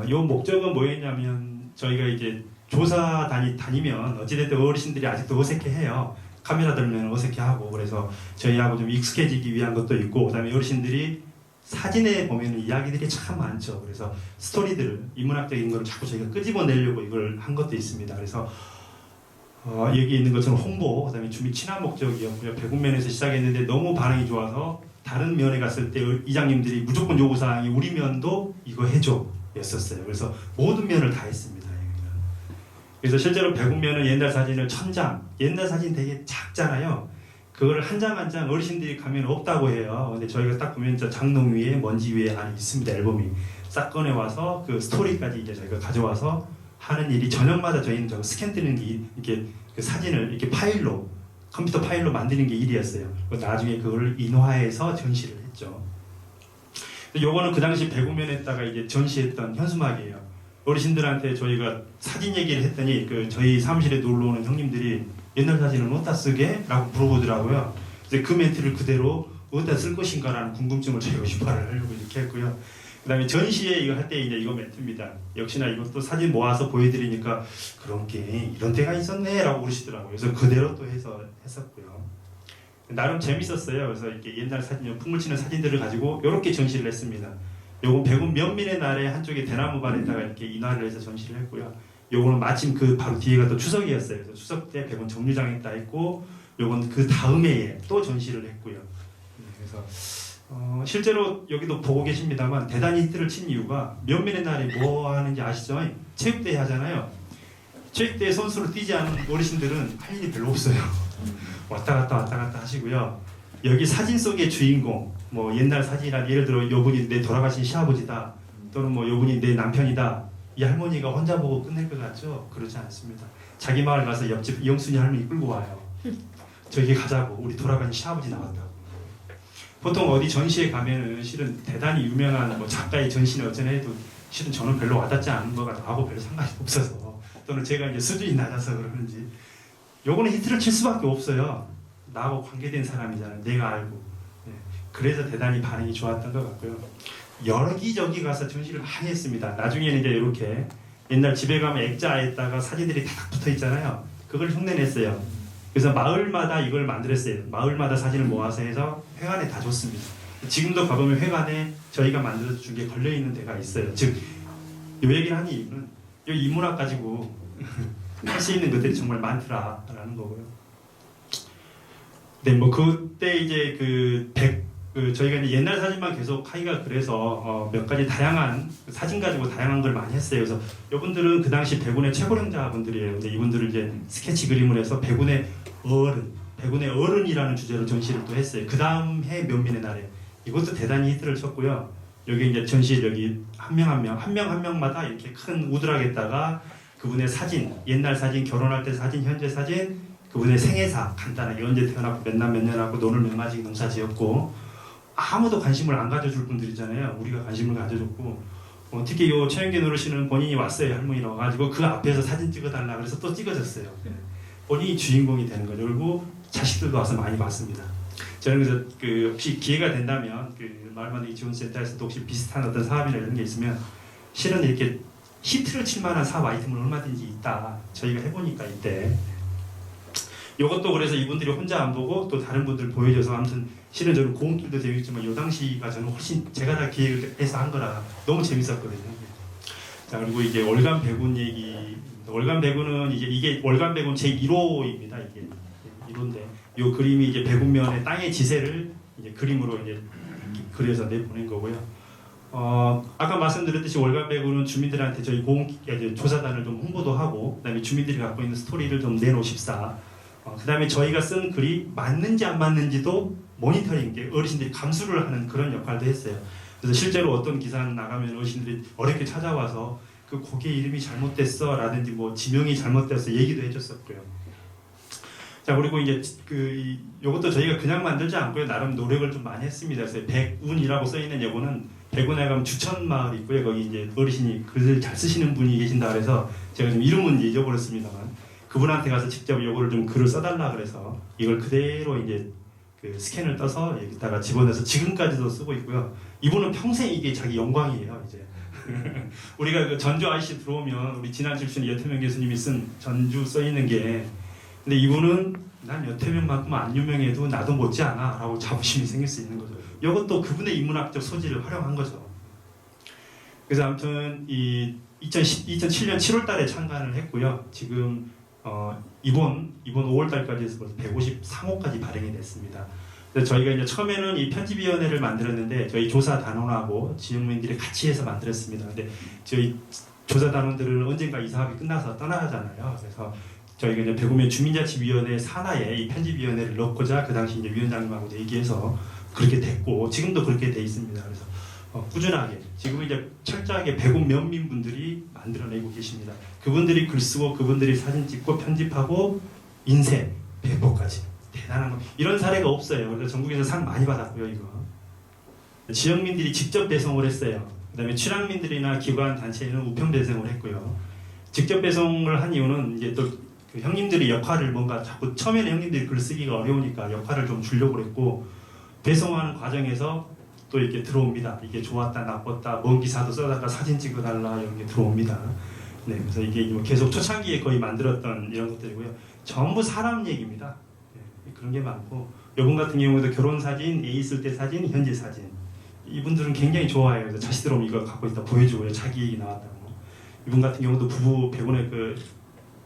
[SPEAKER 2] 요 목적은 뭐였냐면 저희가 이제 조사단이 다니면 어찌됐든 어르신들이 아직도 어색해해요. 카메라 들면 어색해하고 그래서 저희하고 좀 익숙해지기 위한 것도 있고 그다음에 어르신들이 사진에 보면 이야기들이 참 많죠. 그래서 스토리들을 인문학적인 걸 자꾸 저희가 끄집어내려고 이걸 한 것도 있습니다. 그래서 여기 있는 것처럼 홍보, 그다음에 주민 친화 목적이었고요. 백운면에서 시작했는데 너무 반응이 좋아서 다른 면에 갔을 때 이장님들이 무조건 요구사항이 우리 면도 이거 해줘 였었어요. 그래서 모든 면을 다 했습니다. 그래서 실제로 백운면은 옛날 사진을 1000장, 옛날 사진 되게 작잖아요. 그걸 한 장 한 장 어르신들이 가면 없다고 해요. 근데 저희가 딱 보면 저 장롱 위에 먼지 위에 안에 있습니다. 앨범이 싹 꺼내 와서 그 스토리까지 이제 저희가 가져와서 하는 일이 저녁마다 저희는 저 스캔 뜨는 게 이렇게 그 사진을 이렇게 파일로 컴퓨터 파일로 만드는 게 일이었어요. 나중에 그걸 인화해서 전시를 했죠. 요거는 그 당시 백운면에다가 이제 전시했던 현수막이에요. 어르신들한테 저희가 사진 얘기를 했더니 그 저희 사무실에 놀러 오는 형님들이 옛날 사진은 어디다 쓰게? 라고 물어보더라고요. 이제 그 멘트를 그대로 어디다 쓸 것인가라는 궁금증을 저희가 유발을 하려고 이렇게 했고요. 그 다음에 전시회 이거 할 때 이제 이거 멘트입니다. 역시나 이것도 사진 모아서 보여드리니까 그런 게 이런 때가 있었네 라고 그러시더라고요. 그래서 그대로 또 해서 했었고요. 나름 재밌었어요. 그래서 이렇게 옛날 사진, 풍물 치는 사진들을 가지고 이렇게 전시를 했습니다. 요건 백운 면민의 날에 한쪽에 대나무반에다가 이렇게 인화를 해서 전시를 했고요. 요거는 마침 그 바로 뒤에가 또 추석이었어요. 그래서 추석 때 백운 정류장에 따 있고 요건 그 다음 해에 또 전시를 했고요. 그래서 실제로 여기도 보고 계십니다만 대단히 히트를 친 이유가 면민의 날에 뭐 하는지 아시죠? 체육대회 하잖아요. 체육대회 선수로 뛰지 않은 어르신들은 할 일이 별로 없어요. 왔다 갔다 하시고요. 여기 사진 속의 주인공, 뭐 옛날 사진이란 예를 들어 요분이 내 돌아가신 시아버지다, 또는 뭐 요분이 내 남편이다. 이 할머니가 혼자 보고 끝낼 것 같죠? 그러지 않습니다. 자기 마을 가서 옆집 이영순이 할머니 끌고 와요. 저기 가자고, 우리 돌아가신 시아버지 나왔다고. 보통 어디 전시회 가면은 실은 대단히 유명한 뭐 작가의 전시는 어쩌나 해도 실은 저는 별로 와닿지 않은 거가 나하고 별 상관이 없어서, 또는 제가 이제 수준이 낮아서 그러는지 요거는 히트를 칠 수밖에 없어요. 나하고 관계된 사람이잖아요. 내가 알고. 그래서 대단히 반응이 좋았던 것 같고요. 여기저기 가서 전시를 많이 했습니다. 나중에는 이제 이렇게 옛날 집에 가면 액자에다가 사진들이 다 붙어 있잖아요. 그걸 흉내냈어요. 그래서 마을마다 이걸 만들었어요. 마을마다 사진을 모아서 해서 회관에 다 줬습니다. 지금도 가보면 회관에 저희가 만들어서 준 게 걸려있는 데가 있어요. 즉, 이 얘기를 하는 이유는 이 인문학 가지고 할 수 있는 것들이 정말 많더라라는 거고요. 네, 뭐 그때 이제 저희가 이제 옛날 사진만 계속 하기가 그래서 몇 가지 다양한 사진 가지고 다양한 걸 많이 했어요. 그래서 이분들은 그 당시 백운의 최고령자분들이에요. 근데 이분들을 이제 스케치 그림을 해서 백운의 어른이라는 주제로 전시를 또 했어요. 그 다음 해 면민의 날에 이것도 대단히 히트를 쳤고요. 여기 이제 전시 여기 한 명 한 명마다 이렇게 큰 우드락에다가 그분의 사진, 옛날 사진, 결혼할 때 사진, 현재 사진, 그분의 생애사 간단하게 언제 태어났고 몇 남 몇 년하고 논을 몇 마디 농사 지었고 아무도 관심을 안 가져줄 분들이잖아요. 우리가 관심을 가져줬고 특히 요 최영길 어르신은 본인이 왔어요. 할머니로 와가지고 그 앞에서 사진 찍어달라 그래서 또 찍어줬어요. 본인이 주인공이 되는 거죠. 그리고 자식들도 와서 많이 봤습니다. 저는 그래서 혹시 기회가 된다면 마을만들기 지원센터에서도 혹시 비슷한 어떤 사업이나 이런 게 있으면 실은 이렇게 히트를 칠 만한 사업 아이템은 얼마든지 있다. 저희가 해보니까 이때 이것도 그래서 이분들이 혼자 안 보고 또 다른 분들 보여줘서 아무튼 실은 저는 고음길도 재밌지만 이 당시가 저는 훨씬 제가 다 기획을 해서 한 거라 너무 재밌었거든요. 자, 그리고 이제 월간 백운 얘기. 월간 백운은 이게 월간 백운 제 1호입니다. 이게 1호인데 이 그림이 이제 백운면의 땅의 지세를 이제 그림으로 이제 그려서 내보낸 거고요. 아까 말씀드렸듯이 월간 백운은 주민들한테 저희 조사단을 좀 홍보도 하고 그다음에 주민들이 갖고 있는 스토리를 좀 내놓으십사. 그다음에 저희가 쓴 글이 맞는지 안 맞는지도 모니터링, 어르신들이 감수를 하는 그런 역할도 했어요. 그래서 실제로 어떤 기사 나가면 어르신들이 어렵게 찾아와서 그 고개 이름이 잘못됐어 라든지 뭐 지명이 잘못됐어 얘기도 해줬었고요. 자, 그리고 이제 요것도 저희가 그냥 만들지 않고요. 나름 노력을 좀 많이 했습니다. 그래서 백운이라고 써 있는 요거는 백운에 가면 주천 마을이 있고요. 거기 이제 어르신이 글을 잘 쓰시는 분이 계신다 그래서 제가 좀 이름은 잊어버렸습니다만 그분한테 가서 직접 요거를 좀 글을 써달라 그래서 이걸 그대로 이제 스캔을 떠서 여기다가 집어넣어서 지금까지도 쓰고 있고요. 이분은 평생 이게 자기 영광이에요. 이제 우리가 전주 IC 들어오면 우리 지난 출신 여태명 교수님이 쓴 전주 써 있는 게 근데 이분은 난 여태명만큼 안 유명해도 나도 못지않아 라고 자부심이 생길 수 있는 거죠. 이것도 그분의 인문학적 소질을 활용한 거죠. 그래서 아무튼 2007년 7월 달에 창간을 했고요. 지금 이번 5월 달까지 해서 벌써 153호까지 발행이 됐습니다. 그래서 저희가 이제 처음에는 이 편집위원회를 만들었는데 저희 조사단원하고 지역민들이 같이 해서 만들었습니다. 근데 저희 조사단원들은 언젠가 이 사업이 끝나서 떠나가잖아요. 그래서 저희가 이제 백운면 주민자치위원회 산하에 이 편집위원회를 넣고자 그 당시 이제 위원장님하고 얘기해서 그렇게 됐고 지금도 그렇게 돼 있습니다. 그래서 꾸준하게 지금은 이제 철저하게 백운 면민분들이 만들어내고 계십니다. 그분들이 글 쓰고 그분들이 사진 찍고 편집하고 인쇄, 배포까지 대단한 거. 이런 사례가 없어요. 그래서 전국에서 상 많이 받았고요. 이거 지역민들이 직접 배송을 했어요. 그다음에 출향민들이나 기관 단체는 우편 배송을 했고요. 직접 배송을 한 이유는 이제 또 그 형님들이 역할을 뭔가 자꾸 처음에는 형님들이 글 쓰기가 어려우니까 역할을 좀 주려고 그랬고 배송하는 과정에서 또 이렇게 들어옵니다. 이게 좋았다, 나빴다, 먼 기사도 써다가 사진 찍어달라 이런 게 들어옵니다. 네, 그래서 이게 계속 초창기에 거의 만들었던 이런 것들이고요. 전부 사람 얘기입니다. 네, 그런 게 많고 이분 같은 경우도 결혼 사진, 애 있을 때 사진, 현재 사진. 이분들은 굉장히 좋아해요. 그래서 자식들 오면 이거 갖고 있다 보여주고요. 자기 얘기 나왔다고. 이분 같은 경우도 부부 백운의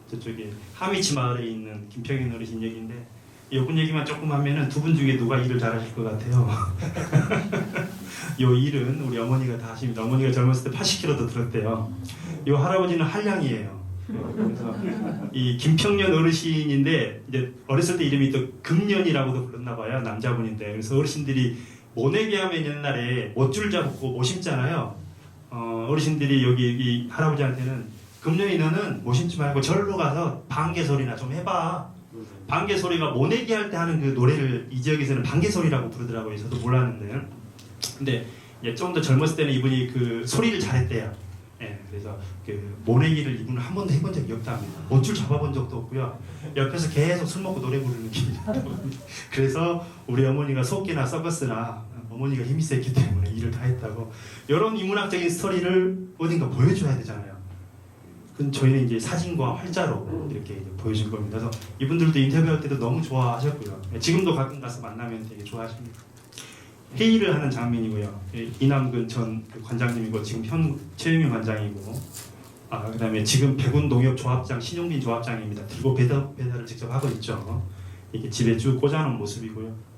[SPEAKER 2] 저쪽에 하미치 마을에 있는 김평인 어르신 얘기인데 이분 얘기만 조금 하면은 두 분 중에 누가 일을 잘하실 것 같아요. 요 일은 우리 어머니가 다 하십니다. 어머니가 젊었을 때 80kg도 들었대요. 요 할아버지는 한량이에요. 그래서 이 김평년 어르신인데 이제 어렸을 때 이름이 또 금년이라고도 불렀나 봐요. 남자분인데 그래서 어르신들이 모내기 하면 옛날에 못줄 잡고 못 심잖아요. 어르신들이 여기 이 할아버지한테는 금년이 너는 못 심지 말고 절로 가서 방개 소리나 좀 해봐. 방개 소리가 모내기 할 때 하는 그 노래를 이 지역에서는 방개 소리라고 부르더라고요. 저도 몰랐는데요. 근데 좀 더 젊었을 때는 이분이 그 소리를 잘했대요. 예, 그래서 그 모내기를 이분은 한 번도 해본 적이 없답니다. 못줄 잡아본 적도 없고요. 옆에서 계속 술 먹고 노래 부르는 게. 그래서 우리 어머니가 속기나 서커스나 어머니가 힘이 셌기 때문에 일을 다 했다고. 이런 인문학적인 스토리를 어딘가 보여줘야 되잖아요. 그럼 저희는 이제 사진과 활자로 이렇게 이제 보여줄 겁니다. 그래서 이분들도 인터뷰할 때도 너무 좋아하셨고요. 지금도 가끔 가서 만나면 되게 좋아하십니다. 회의를 하는 장면이고요. 이남근 전 관장님이고 지금 현 최영민 관장이고, 그다음에 지금 백운 농협 조합장 신용민 조합장입니다. 들고 배달을 직접 하고 있죠. 이렇게 집에 쭉 꽂아놓은 모습이고요.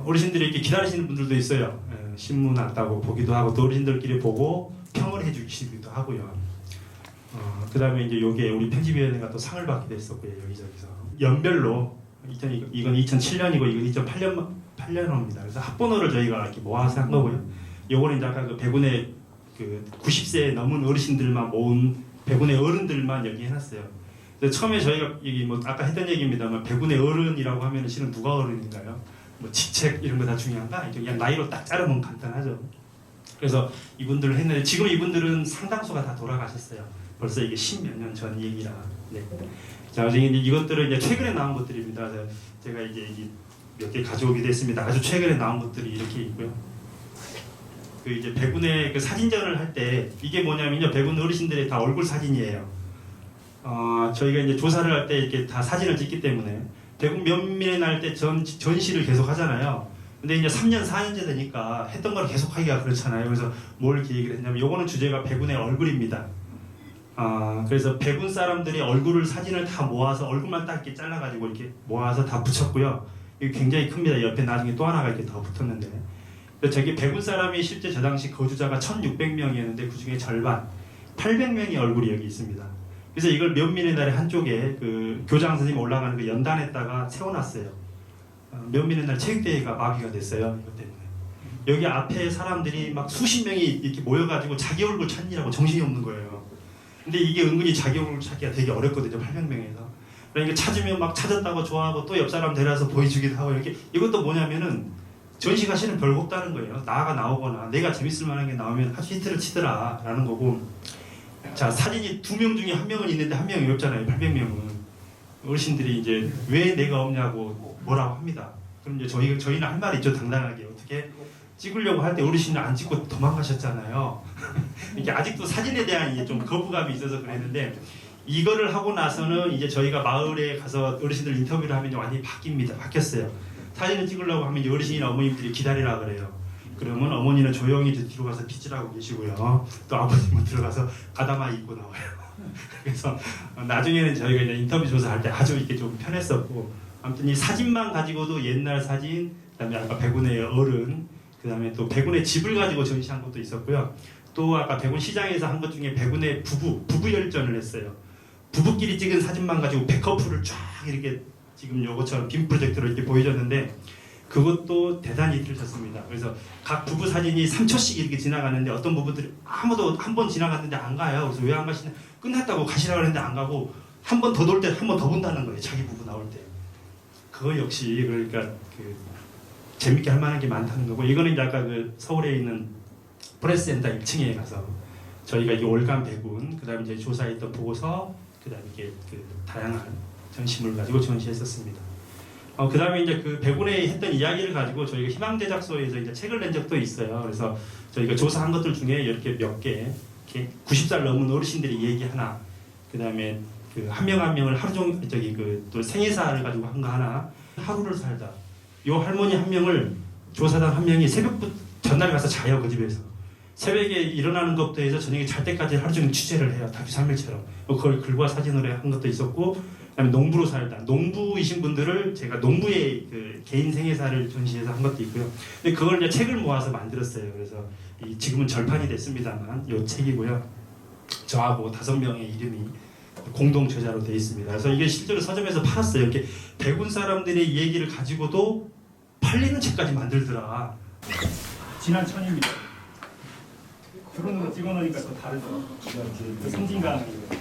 [SPEAKER 2] 어르신들이 이렇게 기다리시는 분들도 있어요. 신문 왔다고 보기도 하고 또 어르신들끼리 보고 평을 해주시기도 하고요. 그다음에 이제 요게 우리 편집위원회가 또 상을 받기도 했었고요. 여기저기서 연별로 이건 2007년이고 이건 2008년입니다. 그래서 학번호를 저희가 이렇게 모아서 한 거고요. 요거는 이제 아까 그 백운의 그 90세 넘은 어르신들만 모은 백운의 어른들만 여기 해놨어요. 그래서 처음에 저희가 여기 뭐 아까 했던 얘기입니다만 백운의 어른이라고 하면 실은 누가 어른인가요? 뭐 직책 이런 거 다 중요한가? 그냥 나이로 딱 자르면 간단하죠. 그래서 이분들을 했는데 지금 이분들은 상당수가 다 돌아가셨어요. 벌써 이게 10몇 년 전 얘기라. 네. 자, 이제 이것들은 이제 최근에 나온 것들입니다. 제가 이제 몇 개 가져오기도 했습니다. 아주 최근에 나온 것들이 이렇게 있고요. 그 이제 백운의 그 사진전을 할 때 이게 뭐냐면요, 백운 어르신들의 다 얼굴 사진이에요. 저희가 이제 조사를 할 때 이렇게 다 사진을 찍기 때문에 백운 면밀의 날 때 전시를 계속 하잖아요. 근데 이제 3년, 4년째 되니까 했던 걸 계속 하기가 그렇잖아요. 그래서 뭘 기획을 했냐면 요거는 주제가 백운의 얼굴입니다. 그래서 백운 사람들의 얼굴을 사진을 다 모아서 얼굴만 딱 이렇게 잘라가지고 이렇게 모아서 다 붙였고요. 이게 굉장히 큽니다. 옆에 나중에 또 하나가 이렇게 더 붙었는데. 저기 백운 사람이 실제 저 당시 거주자가 1,600명이었는데 그 중에 절반, 800명의 얼굴이 여기 있습니다. 그래서 이걸 면밀의 날에 한쪽에 그 교장 선생님 올라가는 그 연단에다가 세워놨어요. 면밀의 날 체육대회가 마비가 됐어요. 이것 때문에. 여기 앞에 사람들이 막 수십 명이 이렇게 모여가지고 자기 얼굴 찾느라고 정신이 없는 거예요. 근데 이게 은근히 자기 얼굴 찾기가 되게 어렵거든요. 800명에서. 그러니까 찾으면 막 찾았다고 좋아하고 또 옆 사람 데려와서 보여주기도 하고 이렇게. 이것도 뭐냐면은 전시 가시는 별거 없다는 거예요. 나가 나오거나 내가 재밌을 만한 게 나오면 아주 히트를 치더라 라는 거고. 자, 사진이 2명 중에 1명은 있는데 1명이 없잖아요. 800명은. 어르신들이 이제 왜 내가 없냐고 뭐라고 합니다. 그럼 이제 저희는 할 말이 있죠. 당당하게. 어떻게 찍으려고 할 때 어르신은 안 찍고 도망가셨잖아요. 이게 아직도 사진에 대한 이제 좀 거부감이 있어서 그랬는데, 이거를 하고 나서는 이제 저희가 마을에 가서 어르신들 인터뷰를 하면 완전히 바뀌었어요. 사진을 찍으려고 하면 이제 어르신이나 어머님들이 기다리라 그래요. 그러면 어머니는 조용히 뒤로 가서 빗질하고 계시고요. 또 아버님은 들어가서 가다마 입고 나와요. 그래서 나중에는 저희가 이제 인터뷰 조사할 때 아주 이렇게 좀 편했었고, 아무튼 이 사진만 가지고도 옛날 사진, 그다음에 아까 백운의 어른, 그다음에 또 백운의 집을 가지고 전시한 것도 있었고요. 또 아까 백운 시장에서 한 것 중에 백운의 부부 열전을 했어요. 부부끼리 찍은 사진만 가지고 백커플을 쫙 이렇게 지금 요거처럼 빔 프로젝트로 이렇게 보여줬는데, 그것도 대단히 히트를 쳤습니다. 그래서 각 부부 사진이 3초씩 이렇게 지나가는데 어떤 부부들이 아무도 한 번 지나갔는데 안 가요. 그래서 왜 안 가시냐? 끝났다고 가시라 그랬는데 안 가고 한 번 더 돌 때 한 번 더 본다는 거예요. 자기 부부 나올 때. 그거 역시 그러니까 그 재밌게 할 만한 게 많다는 거고, 이거는 이제 아까 그 서울에 있는 프레스센터 1층에 가서 저희가 이 올감 백운, 그다음에 이제 조사했던 보고서, 그다음에 이게 그 다양한 전시물 가지고 전시했었습니다. 그다음에 이제 그 백운에 했던 이야기를 가지고 저희가 희망제작소에서 이제 책을 낸 적도 있어요. 그래서 저희가 조사한 것들 중에 이렇게 몇 개, 이렇게 90살 넘은 어르신들이 얘기 하나, 그다음에 그 한 명 한 명을 하루 종일 또 생애사를 가지고 한 거 하나, 하루를 살다. 요 할머니 한 명을 조사단 한 명이 새벽부터 전날 가서 자요, 그 집에서. 새벽에 일어나는 것부터 해서 저녁에 잘 때까지 하루 종일 취재를 해요. 다큐 3일처럼. 그걸 글과 사진으로 한 것도 있었고, 그다음에 농부로 살다. 농부이신 분들을 제가 농부의 그 개인 생애사를 전시해서 한 것도 있고요. 근데 그걸 이제 책을 모아서 만들었어요. 그래서 지금은 절판이 됐습니다만 요 책이고요. 저하고 5명의 이름이 공동 저자로 되어 있습니다. 그래서 이게 실제로 서점에서 팔았어요. 이렇게 백운 사람들의 얘기를 가지고도 팔리는 책까지 만들더라. 지난 천입니다. 드론으로 찍어놓으니까 또 다르죠. 성진강이고요.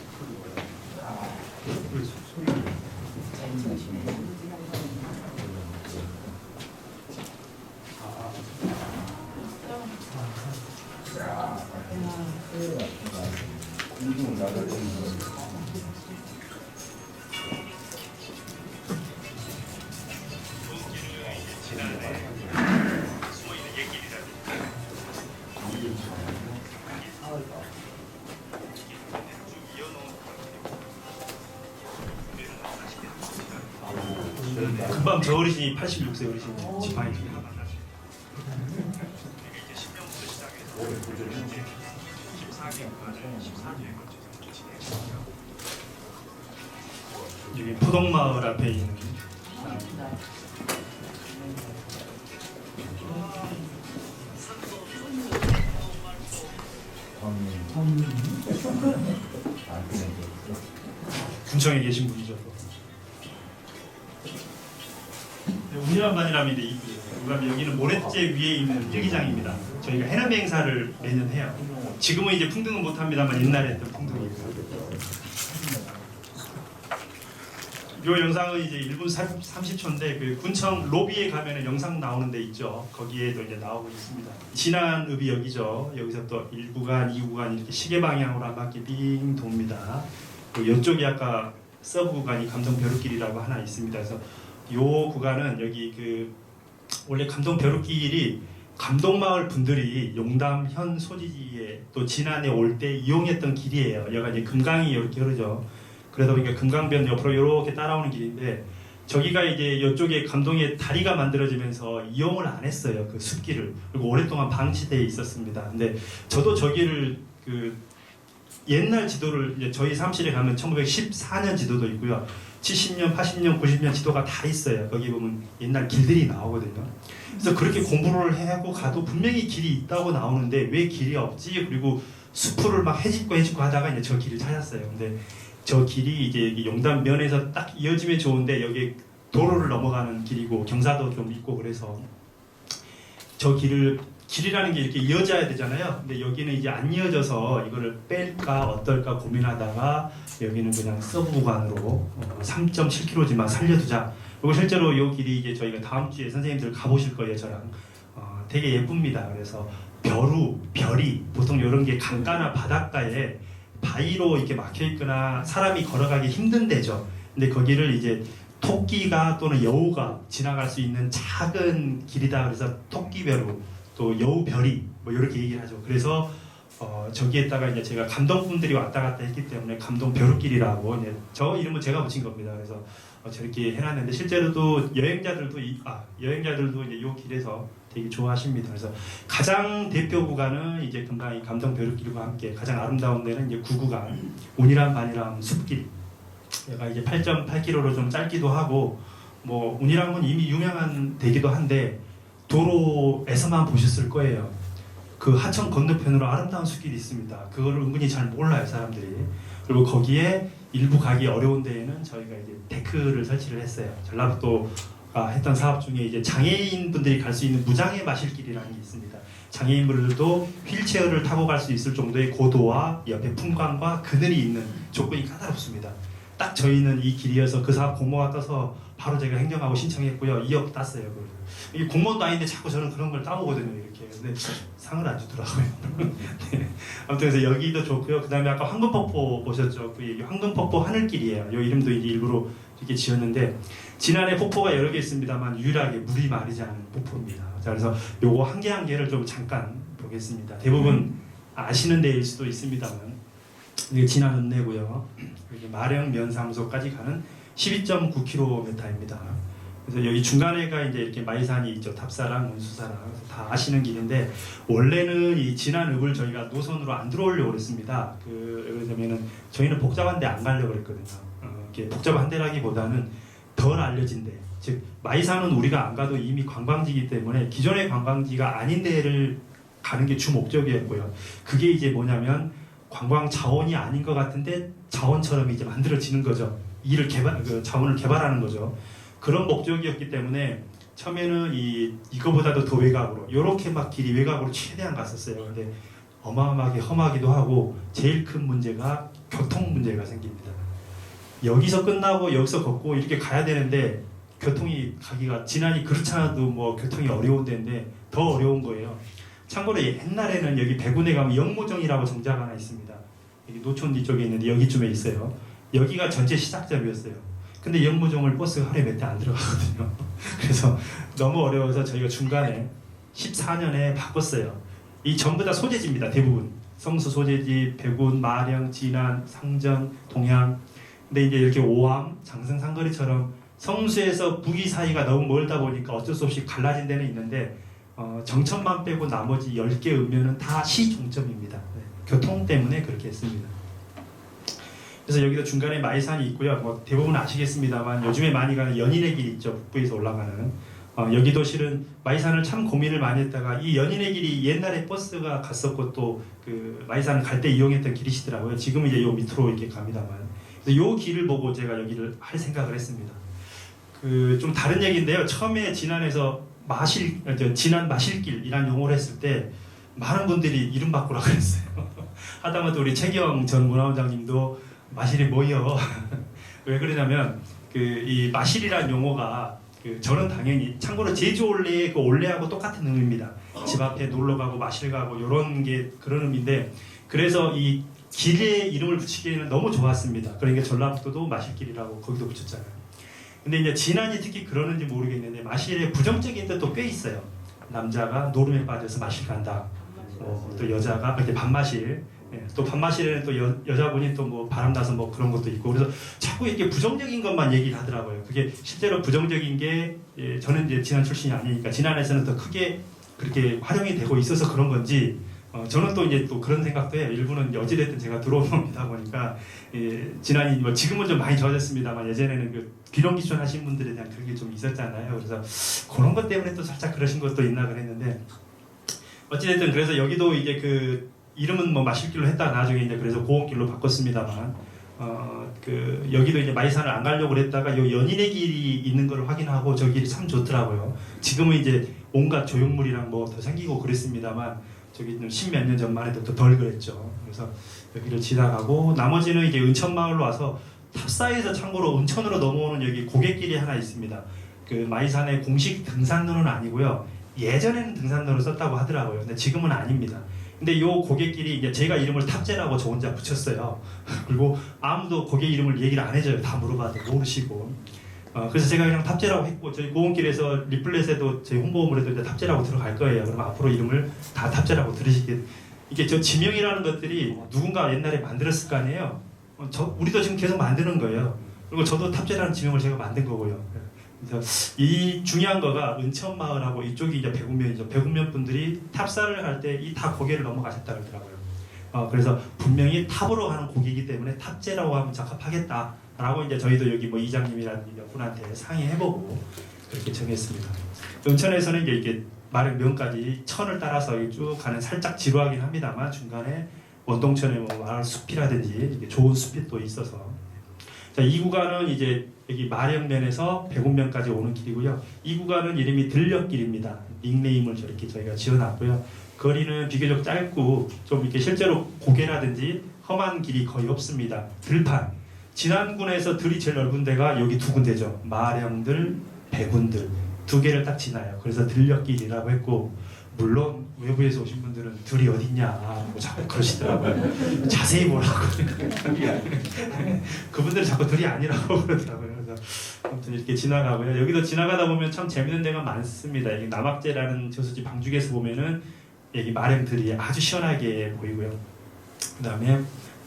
[SPEAKER 2] 금방 저 어르신이 86세 어르신 지팡이 좀 여기 포동마을 앞에 있는 군청에 계신 분이죠. 운이란반이라면 이제 그다음에 여기는 모래재 위에 있는 일기장입니다. 저희가 해남 행사를 매년 해요. 지금은 이제 풍등은 못합니다만 옛날에 했던 풍등이고요. 이 영상은 이제 1분 30초인데 그 군청 로비에 가면은 영상 나오는 데 있죠. 거기에도 이제 나오고 있습니다. 진안읍이 여기죠. 여기서 또 1구간, 2구간 이렇게 시계 방향으로 한 바퀴 빙 돕니다. 이쪽이 아까 서브 구간이 감동벼룩길이라고 하나 있습니다. 그래서 이 구간은 여기 그 원래 감동벼룩길이 감동마을 분들이 용담 현 소지지에 또 진안에 올 때 이용했던 길이에요. 여기가 이제 금강이 이렇게 흐르죠. 그러다 보니까 금강변 옆으로 이렇게 따라오는 길인데 저기가 이제 이쪽에 감동에 다리가 만들어지면서 이용을 안 했어요. 그 숲길을. 그리고 오랫동안 방치되어 있었습니다. 근데 저도 저기를 그 옛날 지도를 이제 저희 사무실에 가면 1914년 지도도 있고요. 70년, 80년, 90년 지도가 다 있어요. 거기 보면 옛날 길들이 나오거든요. 그래서 그렇게 공부를 하고 가도 분명히 길이 있다고 나오는데 왜 길이 없지? 그리고 숲을 막 헤집고 하다가 이제 저 길을 찾았어요. 근데 저 길이 이제 용담면에서 딱 이어지면 좋은데 여기 도로를 넘어가는 길이고 경사도 좀 있고 그래서 저 길이라는 게 이렇게 이어져야 되잖아요. 근데 여기는 이제 안 이어져서 이거를 뺄까 어떨까 고민하다가 여기는 그냥 서브 구간으로 3.7km지만 살려두자. 그리고 실제로 이 길이 이제 저희가 다음 주에 선생님들 가보실 거예요. 저랑 되게 예쁩니다. 그래서 별이 보통 이런 게 강가나 바닷가에 바위로 이렇게 막혀 있거나 사람이 걸어가기 힘든 데죠. 근데 거기를 이제 토끼가 또는 여우가 지나갈 수 있는 작은 길이다. 그래서 토끼벼루 또 여우별이 뭐 이렇게 얘기를 하죠. 그래서 저기에다가 이제 제가 감동분들이 왔다 갔다 했기 때문에 감동벼룩길이라고 이제 저 이름은 제가 붙인 겁니다. 그래서 저렇게 해놨는데 실제로도 여행자들도 이제 이 길에서 되게 좋아하십니다. 그래서 가장 대표 구간은 이제 금강이 감동벼룩길과 함께 가장 아름다운 데는 이제 9구간 운이란반이람 숲길. 얘가 이제 8.8km로 좀 짧기도 하고 뭐 운이란은 이미 유명한 데기도 한데 도로에서만 보셨을 거예요. 그 하천 건너편으로 아름다운 숲길이 있습니다. 그거를 은근히 잘 몰라요 사람들이. 그리고 거기에 일부 가기 어려운 데에는 저희가 이제 데크를 설치를 했어요. 전라북도가 했던 사업 중에 이제 장애인 분들이 갈 수 있는 무장애 마실길이라는 게 있습니다. 장애인분들도 휠체어를 타고 갈 수 있을 정도의 고도와 옆에 풍광과 그늘이 있는 조건이 까다롭습니다. 딱 저희는 이 길이어서 그 사업 공모가 떠서 바로 제가 행정하고 신청했고요. 2억 땄어요. 이게 공무원도 아닌데 자꾸 저는 그런 걸 따오거든요. 이렇게. 근데 상을 안 주더라고요. 네. 아무튼 그래서 여기도 좋고요. 그 다음에 아까 황금폭포 보셨죠? 그 얘기 황금폭포 하늘길이에요. 이 이름도 이제 일부러 이렇게 지었는데 진안에 폭포가 여러 개 있습니다만 유일하게 물이 마르지 않은 폭포입니다. 자, 그래서 요거 한 개 한 개를 좀 잠깐 보겠습니다. 대부분 아시는 데일 수도 있습니다만 이게 진안 읍내고요. 마령 면사무소까지 가는 12.9km입니다. 그래서 여기 중간에가 이제 이렇게 마이산이 있죠. 탑사랑 문수사랑 다 아시는 길인데 원래는 이 진안읍을 저희가 노선으로 안 들어오려고 그랬습니다. 그러면은 저희는 복잡한 데 안 가려고 그랬거든요. 이렇게 복잡한 데라기보다는 덜 알려진 데. 즉 마이산은 우리가 안 가도 이미 관광지이기 때문에 기존의 관광지가 아닌 데를 가는 게 주 목적이었고요. 그게 이제 뭐냐면 관광 자원이 아닌 것 같은데 자원처럼 이제 만들어지는 거죠. 자원을 개발하는 거죠. 그런 목적이었기 때문에 처음에는 이거보다도 더 외곽으로 이렇게 막 길이 외곽으로 최대한 갔었어요. 근데 어마어마하게 험하기도 하고 제일 큰 문제가 교통 문제가 생깁니다. 여기서 끝나고 여기서 걷고 이렇게 가야 되는데 교통이 가기가 진안이 그렇지 않아도 뭐 교통이 어려운 데인데 더 어려운 거예요. 참고로 옛날에는 여기 백운에 가면 영모정이라고 정자가 하나 있습니다. 여기 노천 뒤쪽에 있는데 여기쯤에 있어요. 여기가 전체 시작점이었어요. 근데 영모정을 버스가 하루에 몇 대 안 들어가거든요. 그래서 너무 어려워서 저희가 중간에 14년에 바꿨어요. 이 전부 다 소재지입니다. 대부분 성수 소재지, 백운, 마령, 진안, 상전, 동양. 근데 이제 이렇게 오암, 장승, 상거리처럼
[SPEAKER 3] 성수에서 북이 사이가 너무 멀다 보니까 어쩔 수 없이 갈라진 데는 있는데 정천만 빼고 나머지 10개 읍면은 다 시종점입니다. 네, 교통 때문에 그렇게 했습니다. 그래서 여기도 중간에 마이산이 있고요. 뭐 대부분 아시겠습니다만 요즘에 많이 가는 연인의 길 있죠. 북부에서 올라가는. 여기도 실은 마이산을 참 고민을 많이 했다가 이 연인의 길이 옛날에 버스가 갔었고 또 그 마이산을 갈 때 이용했던 길이시더라고요. 지금은 이제 요 밑으로 이렇게 갑니다만. 그래서 요 길을 보고 제가 여기를 할 생각을 했습니다. 그 좀 다른 얘기인데요. 처음에 진안에서 진안 마실길이라는 용어를 했을 때 많은 분들이 이름 바꾸라고 했어요. 하다못해 우리 최경 전 문화원장님도 마실이 뭐여? 왜 그러냐면 그 이 마실이라는 용어가 저는 당연히 참고로 제주 올레의 그 올레하고 똑같은 의미입니다. 집 앞에 놀러 가고 마실 가고 이런 게 그런 의미인데 그래서 이 길에 이름을 붙이기에는 너무 좋았습니다. 그러니까 전라북도도 마실길이라고 거기도 붙였잖아요. 근데 이제 진안이 특히 그러는지 모르겠는데 마실에 부정적인 뜻도 꽤 있어요. 남자가 노름에 빠져서 마실 간다. 또 여자가 이렇게 밥마실. 또 밥마실에는 또 여자분이 또 뭐 바람나서 뭐 그런 것도 있고 그래서 자꾸 이렇게 부정적인 것만 얘기를 하더라고요. 그게 실제로 부정적인 게 저는 이제 진안 출신이 아니니까 진안에서는 더 크게 그렇게 활용이 되고 있어서 그런 건지 저는 또 이제 또 그런 생각도 해요. 일부는 어찌됐든 제가 들어온 겁니다 보니까 진안이 뭐 지금은 좀 많이 좋아졌습니다만 예전에는 그 귀농귀촌 하신 분들에 대한 그런 게 좀 있었잖아요. 그래서 그런 것 때문에 또 살짝 그러신 것도 있나 그랬는데 어찌됐든 그래서 여기도 이제 그 이름은 뭐 마실길로 했다 나중에 이제 그래서 고원길로 바꿨습니다만 여기도 이제 마이산을 안 가려고 그랬다가 요 연인의 길이 있는 걸 확인하고 저 길이 참 좋더라고요. 지금은 이제 온갖 조형물이랑 뭐 더 생기고 그랬습니다만 저기 좀 십몇 년 전만 해도 더 덜 그랬죠. 그래서 여기를 지나가고 나머지는 이제 은천마을로 와서 탑사에서 참고로 은천으로 넘어오는 여기 고갯길이 하나 있습니다. 그 마이산의 공식 등산로는 아니고요. 예전에는 등산로를 썼다고 하더라고요. 근데 지금은 아닙니다. 근데 요 고갯길이 이제 제가 이름을 탑재라고 저 혼자 붙였어요. 그리고 아무도 고개 이름을 얘기를 안 해줘요. 다 물어봐도 모르시고. 그래서 제가 그냥 탑재라고 했고 저희 고원길에서 리플렛에도 저희 홍보물에도 이제 탑재라고 들어갈 거예요. 그럼 앞으로 이름을 다 탑재라고 들으시게. 이게 저 지명이라는 것들이 누군가 옛날에 만들었을 거 아니에요. 우리도 지금 계속 만드는 거예요. 그리고 저도 탑재라는 지명을 제가 만든 거고요. 그래서 이 중요한 거가 은천마을하고 이쪽이 이제 백운면이죠. 백운면 분들이 탑사를 할 때 이 다 고개를 넘어가셨다 그러더라고요. 그래서 분명히 탑으로 가는 고기이기 때문에 탑재라고 하면 적합하겠다라고 이제 저희도 여기 뭐 이장님이라든지 몇 분한테 상의해보고 그렇게 정했습니다. 은천에서는 이제 이게 마릉면까지 천을 따라서 쭉 가는 살짝 지루하긴 합니다만 중간에 원동천에 뭐 마을 숲이라든지 이게 좋은 숲이 또 있어서 자, 이 구간은 이제 여기 마령면에서 백운면까지 오는 길이고요. 이 구간은 이름이 들녘길입니다. 닉네임을 저렇게 저희가 지어놨고요. 거리는 비교적 짧고 좀 이렇게 실제로 고개라든지 험한 길이 거의 없습니다. 들판. 진안군에서 들이 제일 넓은 데가 여기 두 군데죠. 마령들, 백운들 두 개를 딱 지나요. 그래서 들녘길이라고 했고 물론 외부에서 오신 분들은 들이 어딨냐 뭐 자꾸 그러시더라고요. 자세히 보라고. 그분들은 자꾸 들이 아니라고 그러더라고요. 그래서 아무튼 이렇게 지나가고요. 여기도 지나가다 보면 참 재밌는 데가 많습니다. 여기 남악제라는 저수지 방죽에서 보면은 여기 마령들이 아주 시원하게 보이고요. 그 다음에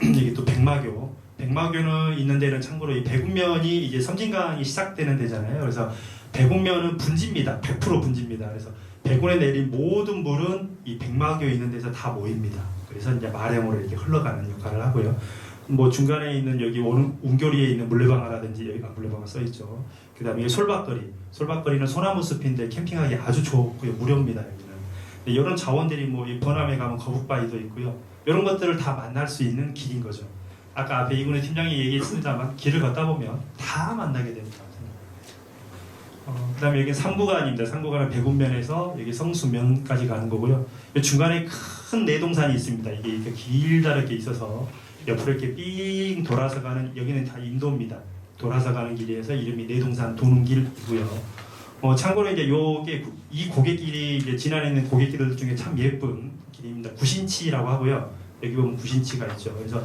[SPEAKER 3] 여기 또 백마교. 백마교는 있는 데는 참고로 이 백운면이 이제 섬진강이 시작되는 데잖아요. 그래서 백운면은 분지입니다. 100% 분지입니다. 그래서 백운에 내린 모든 물은 이 백마교에 있는 데서 다 모입니다. 그래서 이제 마령으로 이렇게 흘러가는 역할을 하고요. 뭐 중간에 있는 여기 운교리에 있는 물레방아라든지 여기가 물레방아 써 있죠. 그다음에 솔밭거리. 솔밭거리는 소나무 숲인데 캠핑하기 아주 좋고요. 무료입니다. 여기는. 이런 자원들이 뭐 이 번암에 가면 거북바위도 있고요. 이런 것들을 다 만날 수 있는 길인 거죠. 아까 앞에 이군의 팀장이 얘기했습니다만 길을 걷다 보면 다 만나게 됩니다. 그 다음에 여기 3구간입니다. 3구간은 백운면에서 여기 성수면까지 가는 거고요. 중간에 큰 내동산이 있습니다. 이게 이렇게 길다랗게 있어서 옆으로 이렇게 삥 돌아서 가는 여기는 다 인도입니다. 돌아서 가는 길이어서 이름이 내동산 도는 길이고요. 참고로 이제 요게 이 고갯길이 이제 지난해 있는 고갯길들 중에 참 예쁜 길입니다. 구신치라고 하고요. 여기 보면 구신치가 있죠. 그래서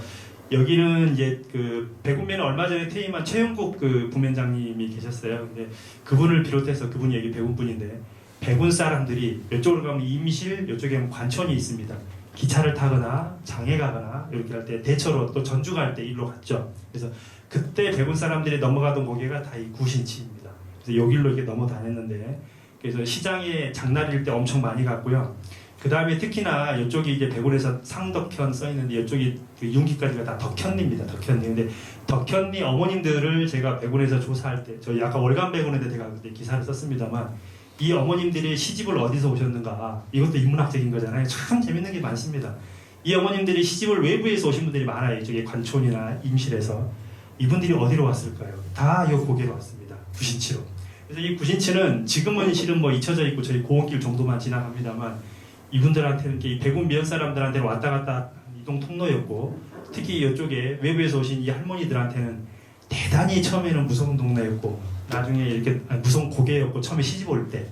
[SPEAKER 3] 여기는 이제 그 백운면에 얼마 전에 퇴임한 최영국 그 부면장님이 계셨어요. 근데 그분을 비롯해서 그분이 여기 백운분인데 백운 사람들이 이쪽으로 가면 임실, 이쪽에 가면 관천이 있습니다. 기차를 타거나 장에 가거나 이렇게 할 때 대처로 또 전주 갈 때 일로 갔죠. 그래서 그때 백운 사람들이 넘어가던 고개가 다 이 구신치입니다. 그래서 요 길로 이렇게 넘어다녔는데 그래서 시장에 장날일 때 엄청 많이 갔고요. 그 다음에 특히나 이쪽이 이제 백운에서 상덕현 써 있는데 이쪽이 그 윤기까지가 다 덕현리입니다. 덕현리. 근데 덕현리 어머님들을 제가 백운에서 조사할 때 저희 아까 월간 백운인데 제가 그때 기사를 썼습니다만 이 어머님들이 시집을 어디서 오셨는가 이것도 인문학적인 거잖아요. 참 재밌는 게 많습니다. 이 어머님들이 시집을 외부에서 오신 분들이 많아요. 이쪽에 관촌이나 임실에서. 이분들이 어디로 왔을까요? 다 이 고개로 왔습니다. 구신치로. 그래서 이 구신치는 지금은 실은 뭐 잊혀져 있고 저희 고원길 정도만 지나갑니다만 이분들한테는 이 백운 미연 사람들한테는 왔다 갔다 이동 통로였고 특히 이쪽에 외부에서 오신 이 할머니들한테는 대단히 처음에는 무서운 동네였고 나중에 이렇게 무서운 고개였고 처음에 시집 올 때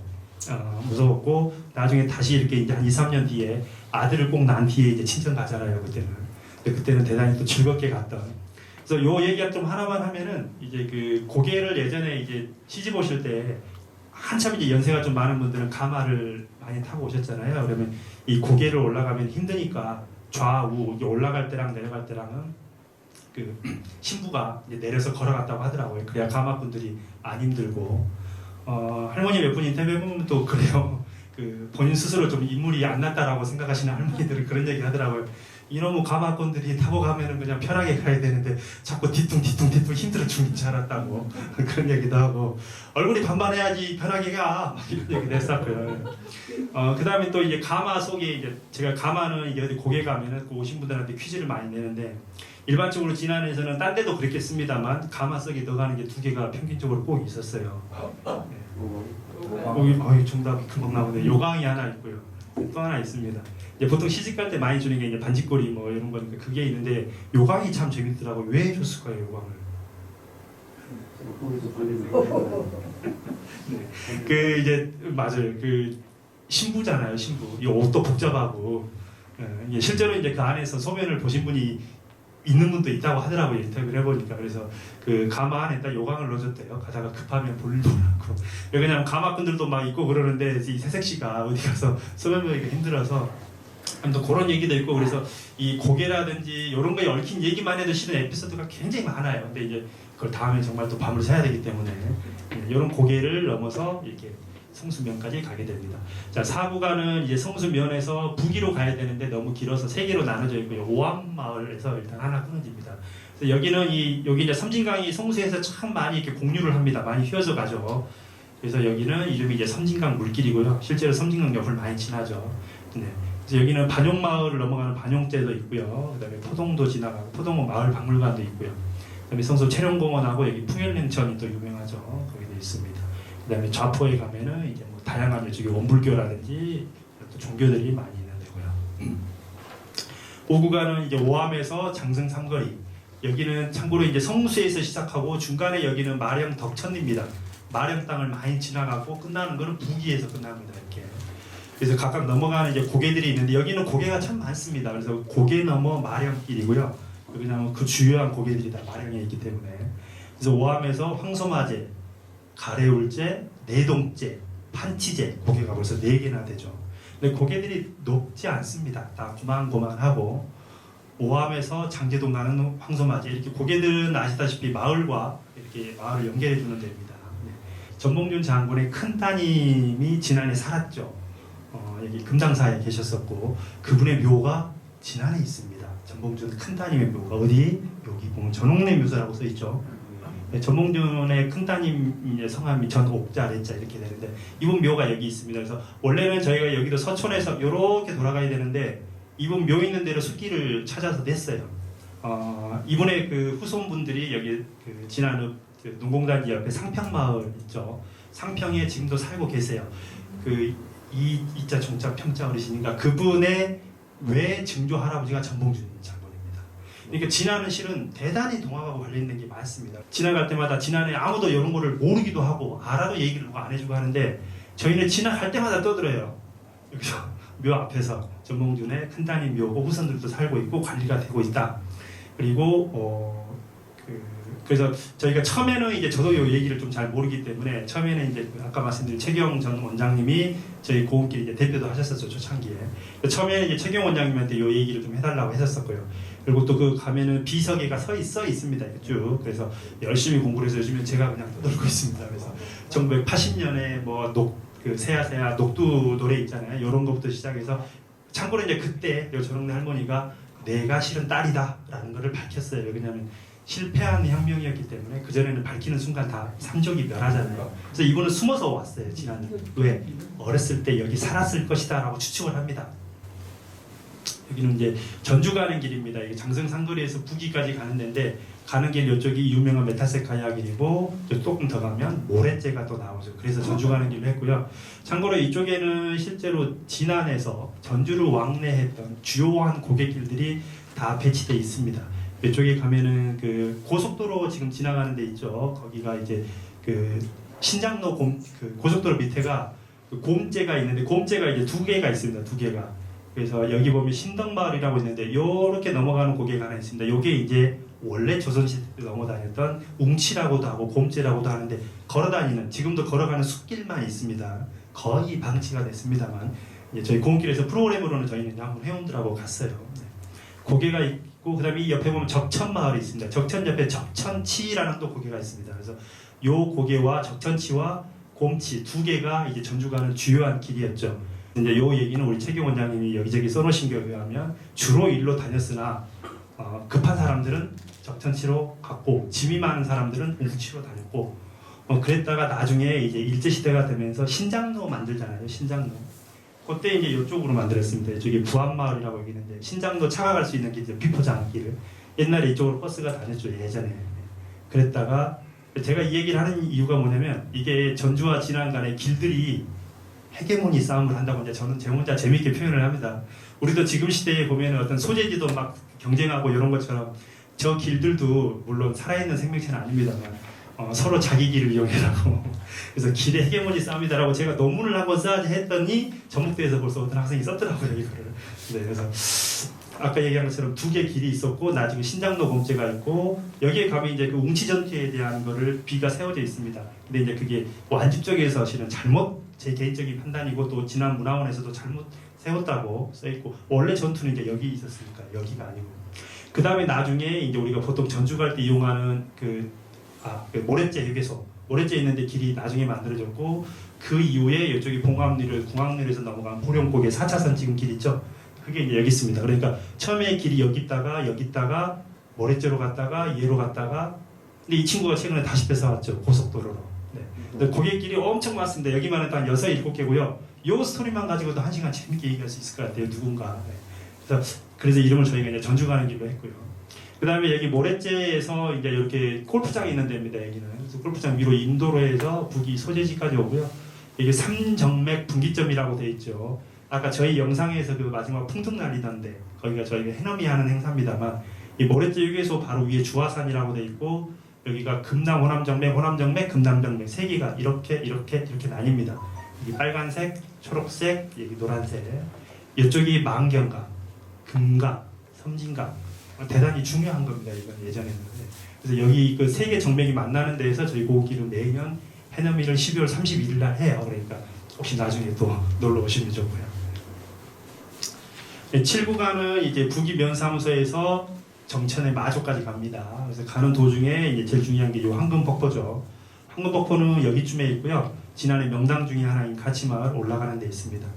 [SPEAKER 3] 무서웠고 나중에 다시 이렇게 이제 한 2, 3년 뒤에 아들을 꼭 낳은 뒤에 이제 친정 가잖아요. 그때는 대단히 또 즐겁게 갔던. 그래서 요 얘기가 좀 하나만 하면은 이제 그 고개를 예전에 이제 시집 오실 때 한참 이제 연세가 좀 많은 분들은 가마를 많이 타고 오셨잖아요. 그러면 이 고개를 올라가면 힘드니까 좌우 올라갈 때랑 내려갈 때랑은 그 신부가 이제 내려서 걸어갔다고 하더라고요. 그래야 가마분들이 안 힘들고 할머니 몇 분 인터뷰해 보면 또 그래요. 그 본인 스스로 좀 인물이 안 났다라고 생각하시는 할머니들은 그런 얘기 하더라고요. 이놈의 가마꾼들이 타고 가면은 그냥 편하게 가야 되는데 자꾸 뒤뚱 힘들어 죽는 줄 알았다고 그런 얘기도 하고 얼굴이 반반해야지 편하게 가 막 이런 얘기도 했었고요. 그 다음에 또 이제 가마 속에 이제 제가 가마는 이게 어디 고개 가면은 그 오신 분들한테 퀴즈를 많이 내는데 일반적으로 진안에서는 딴 데도 그랬겠습니다만 가마 속에 넣어가는 게 두 개가 평균적으로 꼭 있었어요. 정답이 금방 나오네. 요강이 하나 있고요. 또 하나 있습니다. 이제 보통 시집 갈 때 많이 주는 게 이제 반지꼬리 뭐 이런 거니까 그게 있는데 요강이 참 재밌더라고요. 왜 줬을까요, 요강을? 그 이제 맞아요. 그 신부잖아요, 신부. 이 옷도 복잡하고 실제로 이제 그 안에서 소변을 보신 분이 있는 분도 있다고 하더라고요. 인터뷰를 해보니까. 그래서 그 가마 안에 딱 요강을 넣어줬대요. 가다가 급하면 볼일도 많고. 왜냐면 가마꾼들도 막 있고 그러는데 이 새색시가 어디 가서 소변 보기가 힘들어서 또 그런 얘기도 있고 그래서 이 고개라든지 이런 거에 얽힌 얘기만 해도 실은 에피소드가 굉장히 많아요. 근데 이제 그걸 다음에 정말 또 밤을 새야 되기 때문에 이런 고개를 넘어서 이렇게 성수면까지 가게 됩니다. 자, 4구간은 이제 성수면에서 북위로 가야 되는데 너무 길어서 3개로 나눠져 있고요. 오암마을에서 일단 하나 끊어집니다. 그래서 여기 이제 섬진강이 성수에서 참 많이 이렇게 공유를 합니다. 많이 휘어져 가죠. 그래서 여기는 이름이 이제 섬진강 물길이고요. 실제로 섬진강 옆을 많이 지나죠. 네. 그래서 여기는 반용마을을 넘어가는 반용제도 있고요. 그다음에 포동도 지나가고 포동은 마을 박물관도 있고요. 그다음에 성수 체령공원하고 여기 풍일냉천이 또 유명하죠. 거기도 있습니다. 그다음에 좌포에 가면은 이제 뭐 다양한 이쪽에 원불교라든지 또 종교들이 많이 있는 데고요. 5구간은 이제 오암에서 장승 삼거리. 여기는 참고로 이제 성수에서 시작하고 중간에 여기는 마령 덕천입니다. 마령 땅을 많이 지나가고 끝나는 거는 북위에서 끝납니다. 이렇게. 그래서 각각 넘어가는 이제 고개들이 있는데 여기는 고개가 참 많습니다. 그래서 고개 넘어 마령길이고요. 왜냐하면 그 주요한 고개들이 다 마령에 있기 때문에. 그래서 오암에서 황소마제, 가래울제, 내동제, 판치제 고개가 벌써 4개나 되죠. 근데 고개들이 높지 않습니다. 다 고만고만하고 오암에서 장제동 가는 황소마제 이렇게 고개들은 아시다시피 마을과 이렇게 마을을 연결해 주는 데입니다. 네. 전봉준 장군의 큰 따님이 진안에 살았죠. 여기 금당사에 계셨었고 그분의 묘가 진안에 있습니다. 전봉준 큰 따님의 묘가 어디? 여기 보면 전옥내 묘사라고 써 있죠. 전봉준의 큰 따님 성함이 전옥자 레자 이렇게 되는데 이분 묘가 여기 있습니다. 그래서 원래는 저희가 여기도 서촌에서 이렇게 돌아가야 되는데 이분 묘 있는 대로 숲길을 찾아서 냈어요. 이분의 그 후손분들이 여기 그 진안읍 그 농공단지 옆에 상평마을 있죠. 상평에 지금도 살고 계세요. 그 이자 종자 평자 어르신인가 그분의 외증조 할아버지가 전봉준 장군입니다. 그러니까 진안은 실은 대단히 동화하고 관련된 게 많습니다. 지나갈 때마다 진안에 아무도 이런 거를 모르기도 하고 알아도 얘기를 안 해주고 하는데 저희는 지나갈 때마다 떠들어요. 여기서 묘 앞에서 전봉준의 큰따님 묘고 후손들도 살고 있고 관리가 되고 있다. 그리고 그래서 저희가 처음에는 이제 저도 이 얘기를 좀 잘 모르기 때문에 처음에는 이제 아까 말씀드린 최경 전 원장님이 저희 고음길 이제 대표도 하셨었죠, 초창기에. 처음에는 이제 최경 원장님한테 이 얘기를 좀 해달라고 했었고요. 그리고 또 그 가면은 비서계가 써 있습니다, 이렇게 쭉. 그래서 열심히 공부를 해서 요즘에 제가 그냥 떠들고 있습니다. 그래서 1980년에 뭐 새야 녹두 노래 있잖아요. 이런 것부터 시작해서 참고로 이제 그때 요 조롱래 할머니가 내가 실은 딸이다라는 것을 밝혔어요. 왜냐하면 실패한 혁명이었기 때문에 그 전에는 밝히는 순간 다 삼족이 멸하잖아요. 그래서 이분은 숨어서 왔어요. 지난 왜 어렸을 때 여기 살았을 것이다라고 추측을 합니다. 여기는 이제 전주 가는 길입니다. 이게 장성 상거리에서 부기까지 가는 데인데 가는 길 이쪽이 유명한 메타세카야 길이고 조금 더 가면 모래째가 또 나오죠. 그래서 전주 가는 길을 했고요. 참고로 이쪽에는 실제로 진안에서 전주를 왕래했던 주요한 고갯길들이 다 배치되어 있습니다. 이쪽에 가면은 그 고속도로 지금 지나가는 데 있죠. 거기가 이제 그 신장로 고속도로 밑에가 그 곰째가 있는데 곰째가 이제 두 개가 있습니다. 두 개가. 그래서 여기 보면 신덕마을이라고 있는데 요렇게 넘어가는 고개가 하나 있습니다. 요게 이제 원래 조선시대 때 넘어다녔던 웅치라고도 하고 곰째라고도 하는데 걸어다니는 지금도 걸어가는 숲길만 있습니다. 거의 방치가 됐습니다만 이제 저희 고흥길에서 프로그램으로는 저희는 한번 회원들하고 갔어요. 네. 고개가 있고 그다음에 이 옆에 보면 적천마을이 있습니다. 적천 옆에 적천치라는 또 고개가 있습니다. 그래서 요 고개와 적천치와 곰치 두 개가 이제 전주 가는 주요한 길이었죠. 이제 요 얘기는 우리 최경 원장님이 여기저기 써놓으신 거에 의하면 주로 일로 다녔으나 급한 사람들은 적천치로 갔고 짐이 많은 사람들은 웅치로 다녔고 그랬다가 나중에 이제 일제시대가 되면서 신장로 만들잖아요. 신장로. 그때 이제 이쪽으로 만들었습니다. 이쪽에 부안마을이라고 여기 있는데 신장로 차가 갈 수 있는 게 이제 비포장길을 옛날에 이쪽으로 버스가 다녔죠. 예전에. 그랬다가 제가 이 얘기를 하는 이유가 뭐냐면 이게 전주와 진안 간의 길들이 헤게모니 싸움을 한다고 이제 저는 제 혼자 재미있게 표현을 합니다. 우리도 지금 시대에 보면 어떤 소재지도 막 경쟁하고 이런 것처럼 저 길들도 물론 살아있는 생명체는 아닙니다만 서로 자기 길을 이용해라고 그래서 길의 헤게모니 싸움이다라고 제가 논문을 한번 써야지 했더니 전북대에서 벌써 어떤 학생이 썼더라고요 이거를. 네, 그래서 아까 얘기한 것처럼 두 개 길이 있었고 나중에 신장로 곰째가 있고 여기에 가면 이제 그 웅치 전투에 대한 거를 비가 세워져 있습니다. 근데 이제 그게 완집 쪽에서 실은 잘못 제 개인적인 판단이고 또 진안 문화원에서도 잘못 세웠다고 써있고 원래 전투는 이제 여기 있었으니까 여기가 아니고 그 다음에 나중에 이제 우리가 보통 전주 갈 때 이용하는 그 모래째 휴게소 모래째 있는데 길이 나중에 만들어졌고 그 이후에 이쪽이 궁합리에서 넘어간 보령고개 4차선 지금 길 있죠. 그게 이제 여기 있습니다. 그러니까 처음에 길이 여기 있다가 모래째로 갔다가 얘로 갔다가 근데 이 친구가 최근에 다시 뺏어왔죠. 고속도로로. 네. 고갯길이 엄청 많습니다. 여기만 해도 한 6, 7개고요. 요 스토리만 가지고도 1시간 재밌게 얘기할 수 있을 것 같아요. 누군가. 네. 그래서 이름을 저희가 이제 전주 가는 길로 했고요. 그 다음에 여기 모래째에서 이제 이렇게 골프장이 있는 데입니다. 여기는. 그래서 골프장 위로 인도로에서 북이 소재지까지 오고요. 이게 삼정맥 분기점이라고 돼 있죠. 아까 저희 영상에서 그 마지막 풍등 날리던데 거기가 저희가 해넘이 하는 행사입니다만 이 모래째 휴게소 바로 위에 주화산이라고 돼 있고 여기가 금남 호남정맥 금남정맥 세 개가 이렇게 나뉩니다. 여기 빨간색, 초록색, 여기 노란색. 이쪽이 망경강, 금강, 섬진강. 대단히 중요한 겁니다. 이건 예전에는. 그래서 여기 그 세 개 정맥이 만나는 데에서 저희 고깃길은 매년 해넘이를 12월 31일 날 해요. 그러니까 혹시 나중에 또 놀러 오시면 좋고요. 7구간은 이제 북이 면사무소에서 정천의 마조까지 갑니다. 그래서 가는 도중에 이제 제일 중요한 게 이 황금폭포죠. 황금폭포는 여기쯤에 있고요. 진안의 명당 중에 하나인 가치마을 올라가는 데 있습니다.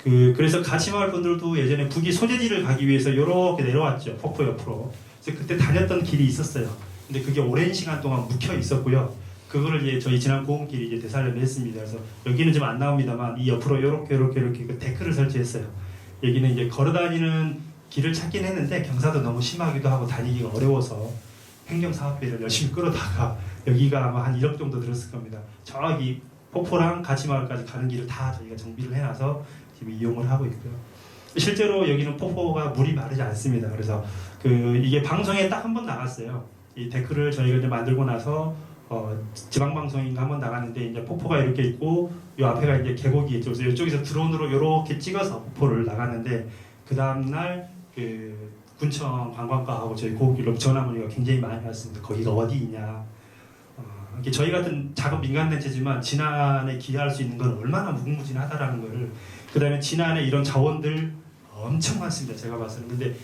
[SPEAKER 3] 그래서 가치마을 분들도 예전에 북이 소재지를 가기 위해서 이렇게 내려왔죠. 폭포 옆으로. 그래서 그때 다녔던 길이 있었어요. 근데 그게 오랜 시간 동안 묵혀 있었고요. 그거를 이제 저희 진안 고흥길이 이제 되살려를 했습니다. 그래서 여기는 좀 안 나옵니다만 이 옆으로 이렇게 그 데크를 설치했어요. 여기는 이제 걸어다니는 길을 찾긴 했는데 경사도 너무 심하기도 하고 다니기가 어려워서 행정사업비를 열심히 끌어다가 여기가 아마 한 1억 정도 들었을 겁니다. 저기 폭포랑 가치마을까지 가는 길을 다 저희가 정비를 해놔서 지금 이용을 하고 있고요. 실제로 여기는 폭포가 물이 마르지 않습니다. 그래서 이게 방송에 딱 한 번 나갔어요. 이 데크를 저희가 이제 만들고 나서 지방방송인가 한번 나갔는데 이제 폭포가 이렇게 있고 이 앞에가 이제 계곡이 있죠. 그래서 이쪽에서 드론으로 이렇게 찍어서 폭포를 나갔는데 그 다음날 군청 관광과하고 저희 고기로 전화 문의가 굉장히 많이 왔습니다. 거기가 어디 있냐. 이게 저희 같은 작은 민간단체지만 진안에 기여할 수 있는 건 얼마나 무궁무진하다라는 거를, 그다음에 진안에 이런 자원들 엄청 많습니다. 제가 봤을 때. 근데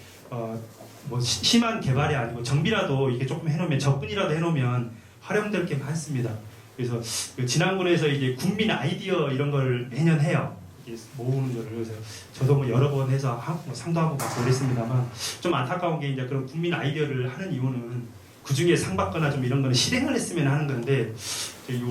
[SPEAKER 3] 뭐 심한 개발이 아니고 정비라도 이게 조금 해놓으면, 접근이라도 해놓으면 활용될 게 많습니다. 그래서 그 진안군에서 이제 국민 아이디어 이런 걸 매년 해요. 모으는 거를. 그래서 저도 뭐 여러 번 해서 뭐 상도 하고 막 그랬습니다만, 좀 안타까운 게 이제 그런 국민 아이디어를 하는 이유는 그 중에 상 받거나 좀 이런 거는 실행을 했으면 하는 건데, 저기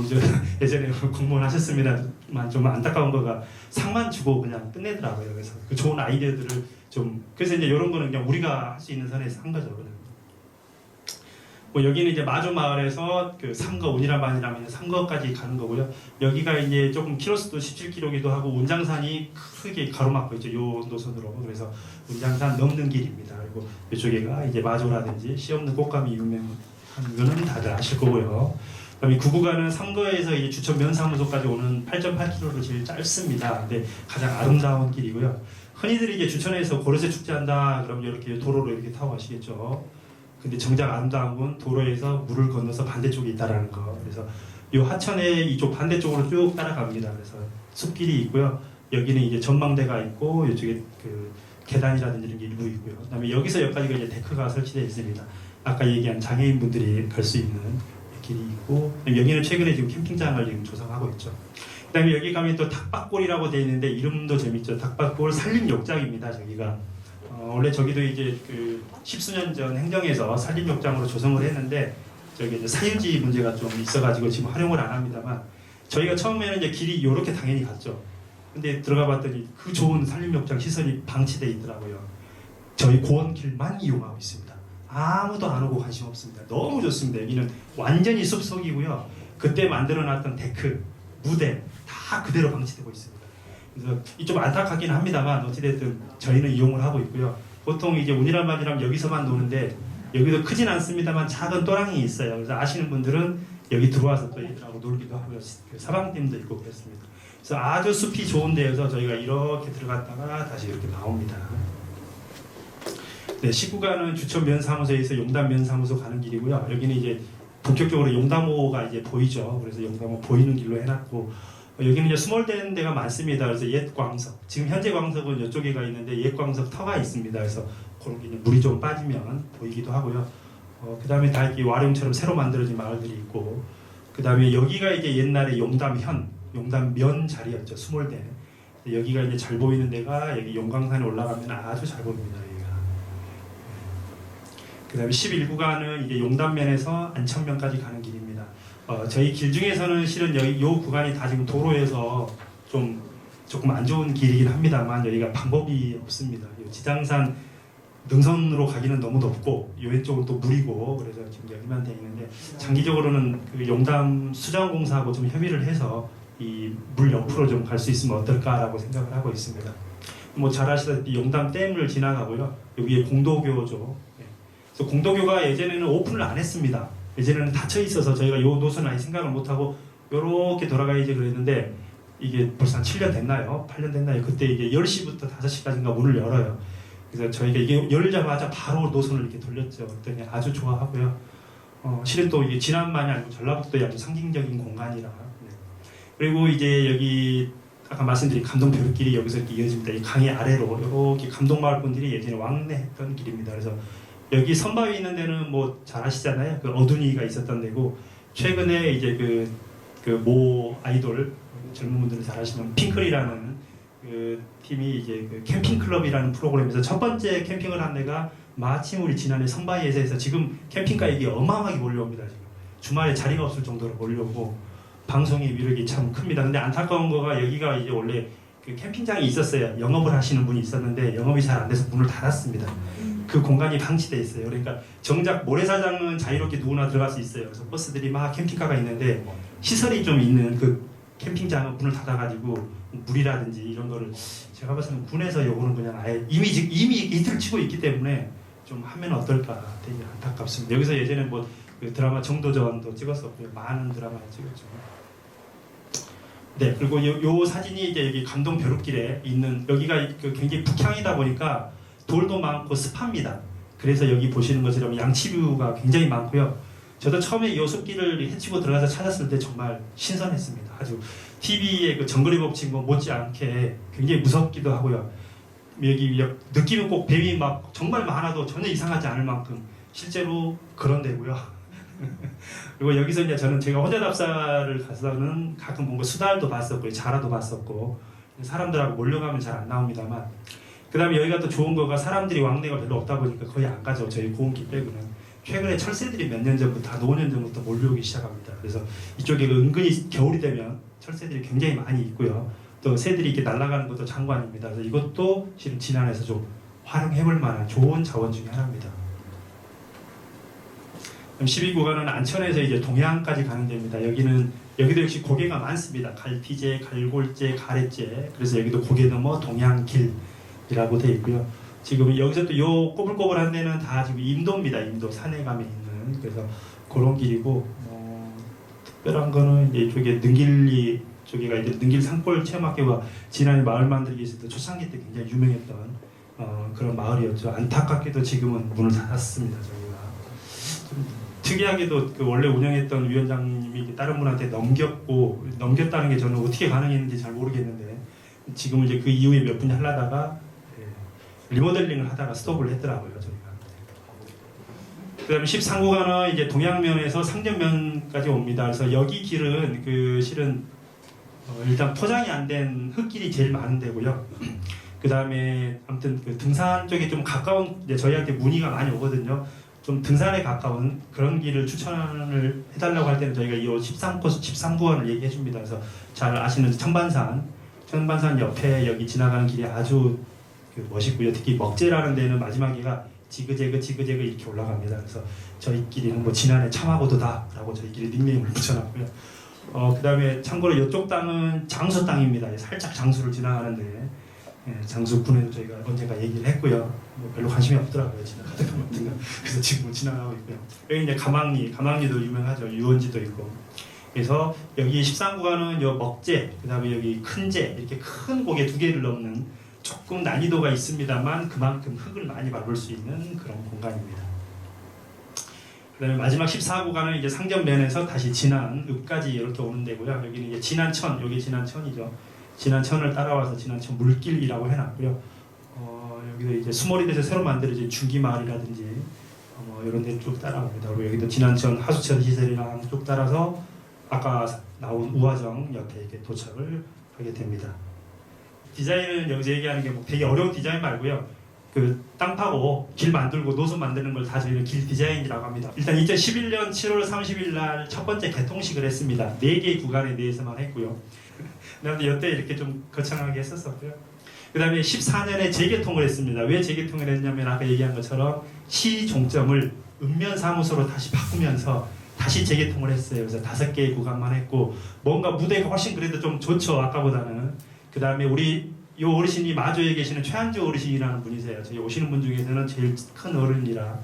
[SPEAKER 3] 예전에 공무원 하셨습니다만 좀 안타까운 거가 상만 주고 그냥 끝내더라고요. 그래서 그 좋은 아이디어들을 좀, 그래서 이제 이런 거는 그냥 우리가 할 수 있는 선에서 한 거죠. 그냥. 뭐 여기는 이제 마조 마을에서 그 삼거 운이라반이라면 삼거까지 가는 거고요. 여기가 이제 조금 키로수도 17km기도 하고 운장산이 크게 가로막고 있죠. 요 노선으로. 그래서 운장산 넘는 길입니다. 그리고 이쪽에가 이제 마조라든지 씨 없는 꽃감이 유명한 거는 다들 아실 거고요. 그다음에 그 구간은 삼거에서 이제 주천 면사무소까지 오는 8.8km로 제일 짧습니다. 근데 가장 아름다운 길이고요. 흔히들 이제 주천에서 고려새 축제한다 그러면 이렇게 도로로 이렇게 타고 가시겠죠. 근데 정작 아름다운 건 도로에서 물을 건너서 반대쪽에 있다라는 거. 그래서 이 하천의 이쪽 반대쪽으로 쭉 따라갑니다. 그래서 숲길이 있고요. 여기는 이제 전망대가 있고 이쪽에 그 계단이라든지 이런 게 일부 있고요. 그다음에 여기서 여기까지가 이제 데크가 설치되어 있습니다. 아까 얘기한 장애인분들이 갈 수 있는 길이 있고, 여기는 최근에 지금 캠핑장을 지금 조성하고 있죠. 그다음에 여기 가면 또 닭밭골이라고 되어 있는데 이름도 재밌죠. 닭밭골 산림욕장입니다. 저기가. 원래 저기도 이제 그 십수년 전 행정에서 산림욕장으로 조성을 했는데, 저기 이제 사유지 문제가 좀 있어가지고 지금 활용을 안 합니다만, 저희가 처음에는 이제 길이 이렇게 당연히 갔죠. 근데 들어가 봤더니 그 좋은 산림욕장 시설이 방치돼 있더라고요. 저희 고원길만 이용하고 있습니다. 아무도 안 오고 관심 없습니다. 너무 좋습니다. 여기는 완전히 숲속이고요. 그때 만들어놨던 데크, 무대 다 그대로 방치되고 있습니다. 그래서 좀 안타깝긴 합니다만 어찌됐든 저희는 이용을 하고 있고요. 보통 이제 운이란반이라면 여기서만 노는데, 여기도 크진 않습니다만 작은 또랑이 있어요. 그래서 아시는 분들은 여기 들어와서 또 애들하고 놀기도 하고요. 사방댐도 있고 그렇습니다. 그래서 아주 숲이 좋은 데여서 저희가 이렇게 들어갔다가 다시 이렇게 나옵니다. 네, 19가는 주천 면사무소에서 용담 면사무소 가는 길이고요. 여기는 이제 본격적으로 용담호가 이제 보이죠. 그래서 용담호 보이는 길로 해놨고, 여기는 이제 수몰된 데가 많습니다. 그래서 옛 광석, 지금 현재 광석은 이쪽에가 있는데 옛 광석 터가 있습니다. 그래서 그런 게 물이 좀 빠지면 보이기도 하고요. 그 다음에 다 이렇게 와룡처럼 새로 만들어진 마을들이 있고, 그 다음에 여기가 이제 옛날에 용담현, 용담면 자리였죠. 수몰된. 여기가 이제 잘 보이는 데가 여기 용광산에 올라가면 아주 잘 보입니다. 여기가. 그 다음에 11구간은 이제 용담면에서 안천면까지 가는 길입니다. 저희 길 중에서는 실은 여기 요 구간이 다 지금 도로에서 조금 안 좋은 길이긴 합니다만, 여기가 방법이 없습니다. 지장산 능선으로 가기는 너무 높고, 요 왼쪽은 또 물이고, 그래서 지금 여기만 돼 있는데, 장기적으로는 그 용담 수자원공사하고 좀 협의를 해서 이 물 옆으로 좀 갈 수 있으면 어떨까라고 생각을 하고 있습니다. 뭐 잘 아시다시피 용담 댐을 지나가고요. 여기에 공도교죠. 그래서 공도교가 예전에는 오픈을 안 했습니다. 예전에는 닫혀 있어서 저희가 요 노선을 아예 생각을 못하고 요렇게 돌아가야지 그랬는데, 이게 벌써 한 7년 됐나요? 8년 됐나요? 그때 이제 10시부터 5시까지인가 문을 열어요. 그래서 저희가 이게 열자마자 바로 노선을 이렇게 돌렸죠. 그랬더니 아주 좋아하고요. 실은 또 이게 진안만이 아니고 전라북도의 아주 상징적인 공간이라. 네. 그리고 이제 여기 아까 말씀드린 감동벼룩길이 여기서 이렇게 이어집니다. 이 강의 아래로 이렇게 감동마을 분들이 예전에 왕래했던 길입니다. 그래서 여기 선바위 있는 데는 뭐 잘 아시잖아요. 그 어둔이가 있었던 데고, 최근에 이제 그 모 아이돌 젊은 분들은 잘 아시는 핑클이라는 그 팀이 이제 그 캠핑 클럽이라는 프로그램에서 첫 번째 캠핑을 한 데가 마침 우리 지난해 선바위에서 해서 지금 캠핑가액이 어마어마하게 몰려옵니다. 지금 주말에 자리가 없을 정도로 몰려오고 방송의 위력이 참 큽니다. 근데 안타까운 거가 여기가 이제 원래 그 캠핑장이 있었어요. 영업을 하시는 분이 있었는데 영업이 잘 안 돼서 문을 닫았습니다. 그 공간이 방치돼 있어요. 그러니까 정작 모래사장은 자유롭게 누구나 들어갈 수 있어요. 그래서 버스들이 막 캠핑카가 있는데 시설이 좀 있는 그 캠핑장은 문을 닫아가지고 물이라든지 이런 거를 제가 봤을 때는 군에서 요거는 그냥 아예 이미 이틀 치고 있기 때문에 좀 하면 어떨까 되게 안타깝습니다. 여기서 예전에 뭐 그 드라마 정도전도 찍었었고요. 많은 드라마를 찍었죠. 네, 그리고 요 사진이 이제 여기 감동벼룩길에 있는, 여기가 그 굉장히 북향이다 보니까 돌도 많고 습합니다. 그래서 여기 보시는 것처럼 양치류가 굉장히 많고요. 저도 처음에 이 숲길을 헤치고 들어가서 찾았을 때 정말 신선했습니다. 아주 TV의 그 정글의 법칙 뭐 못지않게 굉장히 무섭기도 하고요. 여기 느낌은 꼭 뱀이 막 정말 많아도 전혀 이상하지 않을 만큼 실제로 그런 데고요. 그리고 여기서 이제 저는 제가 혼자 답사를 가서는 가끔 뭔가 수달도 봤었고 자라도 봤었고 사람들하고 몰려가면 잘 안 나옵니다만, 그 다음에 여기가 또 좋은 거가 사람들이 왕래가 별로 없다 보니까 거의 안 가죠. 저희 고흥길 빼고는. 최근에 철새들이 몇 년 전부터 한 5년 전부터 몰려오기 시작합니다. 그래서 이쪽에 은근히 겨울이 되면 철새들이 굉장히 많이 있고요. 또 새들이 이렇게 날아가는 것도 장관입니다. 그래서 이것도 실은 진안에서 좀 활용해볼 만한 좋은 자원 중에 하나입니다. 12구간은 안천에서 이제 동해안까지 가는 데입니다. 여기도 역시 고개가 많습니다. 갈피제, 갈골제, 가래제. 그래서 여기도 고개 넘어 동해안길이라고 되어 있고요. 지금 여기서 또 요 꼬불꼬불한 데는 다 지금 임도입니다. 임도 산에 가면 있는. 그래서 그런 길이고, 특별한 거는 이제 이쪽에 능길리 쪽에가 이제 능길 산골 체험학교가 지난해 마을 만들기 있을 때 초창기 때 굉장히 유명했던 그런 마을이었죠. 안타깝게도 지금은 문을 닫았습니다. 저희가 좀 특이하게도 그 원래 운영했던 위원장님이 다른 분한테 넘겼다는 게 저는 어떻게 가능했는지 잘 모르겠는데, 지금은 이제 그 이후에 몇 분이 하려다가 리모델링을 하다가 스톱을 했더라고요, 저희가. 그 다음에 13구간은 이제 동양면에서 상전면까지 옵니다. 그래서 여기 길은 그 실은 일단 포장이 안 된 흙길이 제일 많은 데고요. 그 다음에 아무튼 그 등산 쪽에 좀 가까운, 이제 저희한테 문의가 많이 오거든요. 좀 등산에 가까운 그런 길을 추천을 해달라고 할 때는 저희가 이 13구간을 얘기해 줍니다. 그래서 잘 아시는 천반산 옆에 여기 지나가는 길이 아주 멋있고요. 특히 먹제라는 데는 마지막에가 지그재그 이렇게 올라갑니다. 그래서 저희끼리는 뭐 지난해 참하고도다라고 저희끼리 닉네임을 붙여놨고요. 그 다음에 참고로 이쪽 땅은 장수 땅입니다. 살짝 장수를 지나가는데 장수군에도 저희가 언젠가 얘기를 했고요. 뭐 별로 관심이 없더라고요. 지나가다가 말든가. 그래서 지금 지나가고 있고요. 여기 이제 가망리도 유명하죠. 유원지도 있고. 그래서 여기 13구간은 요 먹제, 그 다음에 여기 큰제, 이렇게 큰 고개 두 개를 넘는 조금 난이도가 있습니다만 그만큼 흙을 많이 밟을 수 있는 그런 공간입니다. 그다음에 마지막 14구간은 이제 상전면에서 다시 진안읍까지 이렇게 오는 데고요. 여기는 이제 진안천, 여기 진안천이죠. 진안천을 따라와서 진안천 물길이라고 해놨고요. 여기도 이제 수몰이돼서 새로 만들어진 중기마을이라든지 이런 데 쭉 따라옵니다. 그리고 여기도 진안천 하수천 시설이랑 쭉 따라서 아까 나온 우화정 옆에 이렇게 도착을 하게 됩니다. 디자인은 여기서 얘기하는 게 뭐 되게 어려운 디자인 말고요. 그 땅 파고 길 만들고 노선 만드는 걸 다 저희는 길 디자인이라고 합니다. 일단 2011년 7월 30일 날 첫 번째 개통식을 했습니다. 4개의 구간에 대해서만 했고요. 그다음에 이때 이렇게 좀 거창하게 했었고요. 그다음에 14년에 재개통을 했습니다. 왜 재개통을 했냐면 아까 얘기한 것처럼 시 종점을 읍면사무소로 다시 바꾸면서 다시 재개통을 했어요. 그래서 5개의 구간만 했고 뭔가 무대가 훨씬 그래도 좀 좋죠. 아까보다는. 그 다음에 우리 요 어르신이 마주에 계시는 최한주 어르신이라는 분이세요. 저희 오시는 분 중에서는 제일 큰 어른이라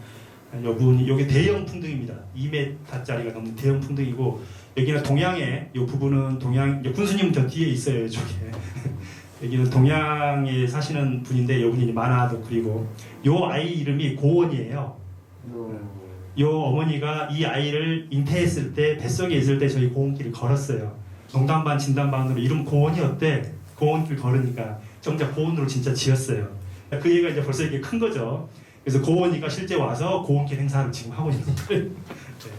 [SPEAKER 3] 요분이 여기 대형 풍등입니다. 2m짜리가 넘는 대형 풍등이고 여기는 동양에 요 부분은 동양 군수님은 저 뒤에 있어요. 이쪽에 여기는 동양에 사시는 분인데 요분이 만화도 그리고 요 아이 이름이 고원이에요. 요 어머니가 이 아이를 잉태했을 때 뱃속에 있을 때 저희 고원길을 걸었어요. 농담반 진담반으로 이름 고원이었대. 고원길 걸으니까 정작 고원으로 진짜 지었어요. 그 얘기가 이제 벌써 이렇게 큰 거죠. 그래서 고원이가 실제 와서 고원길 행사를 지금 하고 있는 거예요.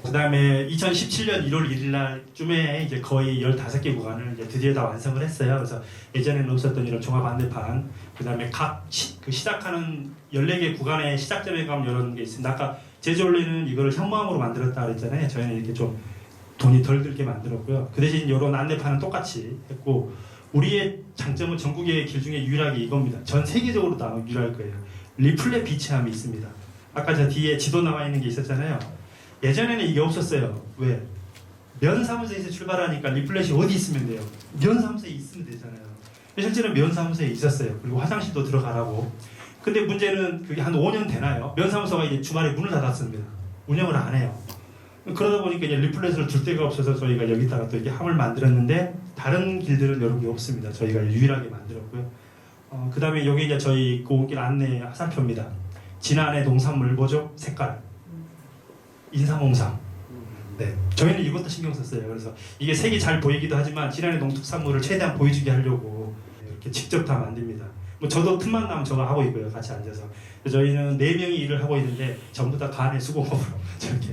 [SPEAKER 3] 그 다음에 2017년 1월 1일 날쯤에 이제 거의 15개 구간을 이제 드디어 다 완성을 했어요. 그래서 예전에는 없었던 이런 종합 안내판, 그 다음에 시작하는 14개 구간의 시작점에 가면 이런 게 있습니다. 아까 제주올레는 이거를 현무암으로 만들었다 그랬잖아요. 저희는 이렇게 좀 돈이 덜 들게 만들었고요. 그 대신 이런 안내판은 똑같이 했고 우리의 장점은 전국의 길 중에 유일하게 이겁니다. 전 세계적으로 다 유일할 거예요. 리플렛 비치함이 있습니다. 아까 저 뒤에 지도 나와 있는 게 있었잖아요. 예전에는 이게 없었어요. 왜? 면사무소에서 출발하니까 리플렛이 어디 있으면 돼요? 면사무소에 있으면 되잖아요. 실제로 면사무소에 있었어요. 그리고 화장실도 들어가라고. 근데 문제는 그게 한 5년 되나요? 면사무소가 이제 주말에 문을 닫았습니다. 운영을 안 해요. 그러다 보니까 이제 리플렛을 둘 데가 없어서 저희가 여기다가 또 이렇게 함을 만들었는데 다른 길들은 이런 게 없습니다. 저희가 유일하게 만들었고요. 그 다음에 여기 이제 저희 고흥길 안내 화살표입니다. 진안의 농산물 뭐죠? 색깔, 인삼홍삼. 네, 저희는 이것도 신경 썼어요. 그래서 이게 색이 잘 보이기도 하지만 진안의 농특산물을 최대한 보여주게 하려고 이렇게 직접 다 만듭니다. 뭐 저도 틈만 나면 저거 하고 있고요, 같이 앉아서. 저희는 4명이 일을 하고 있는데 전부 다 간의 수공업으로 저렇게.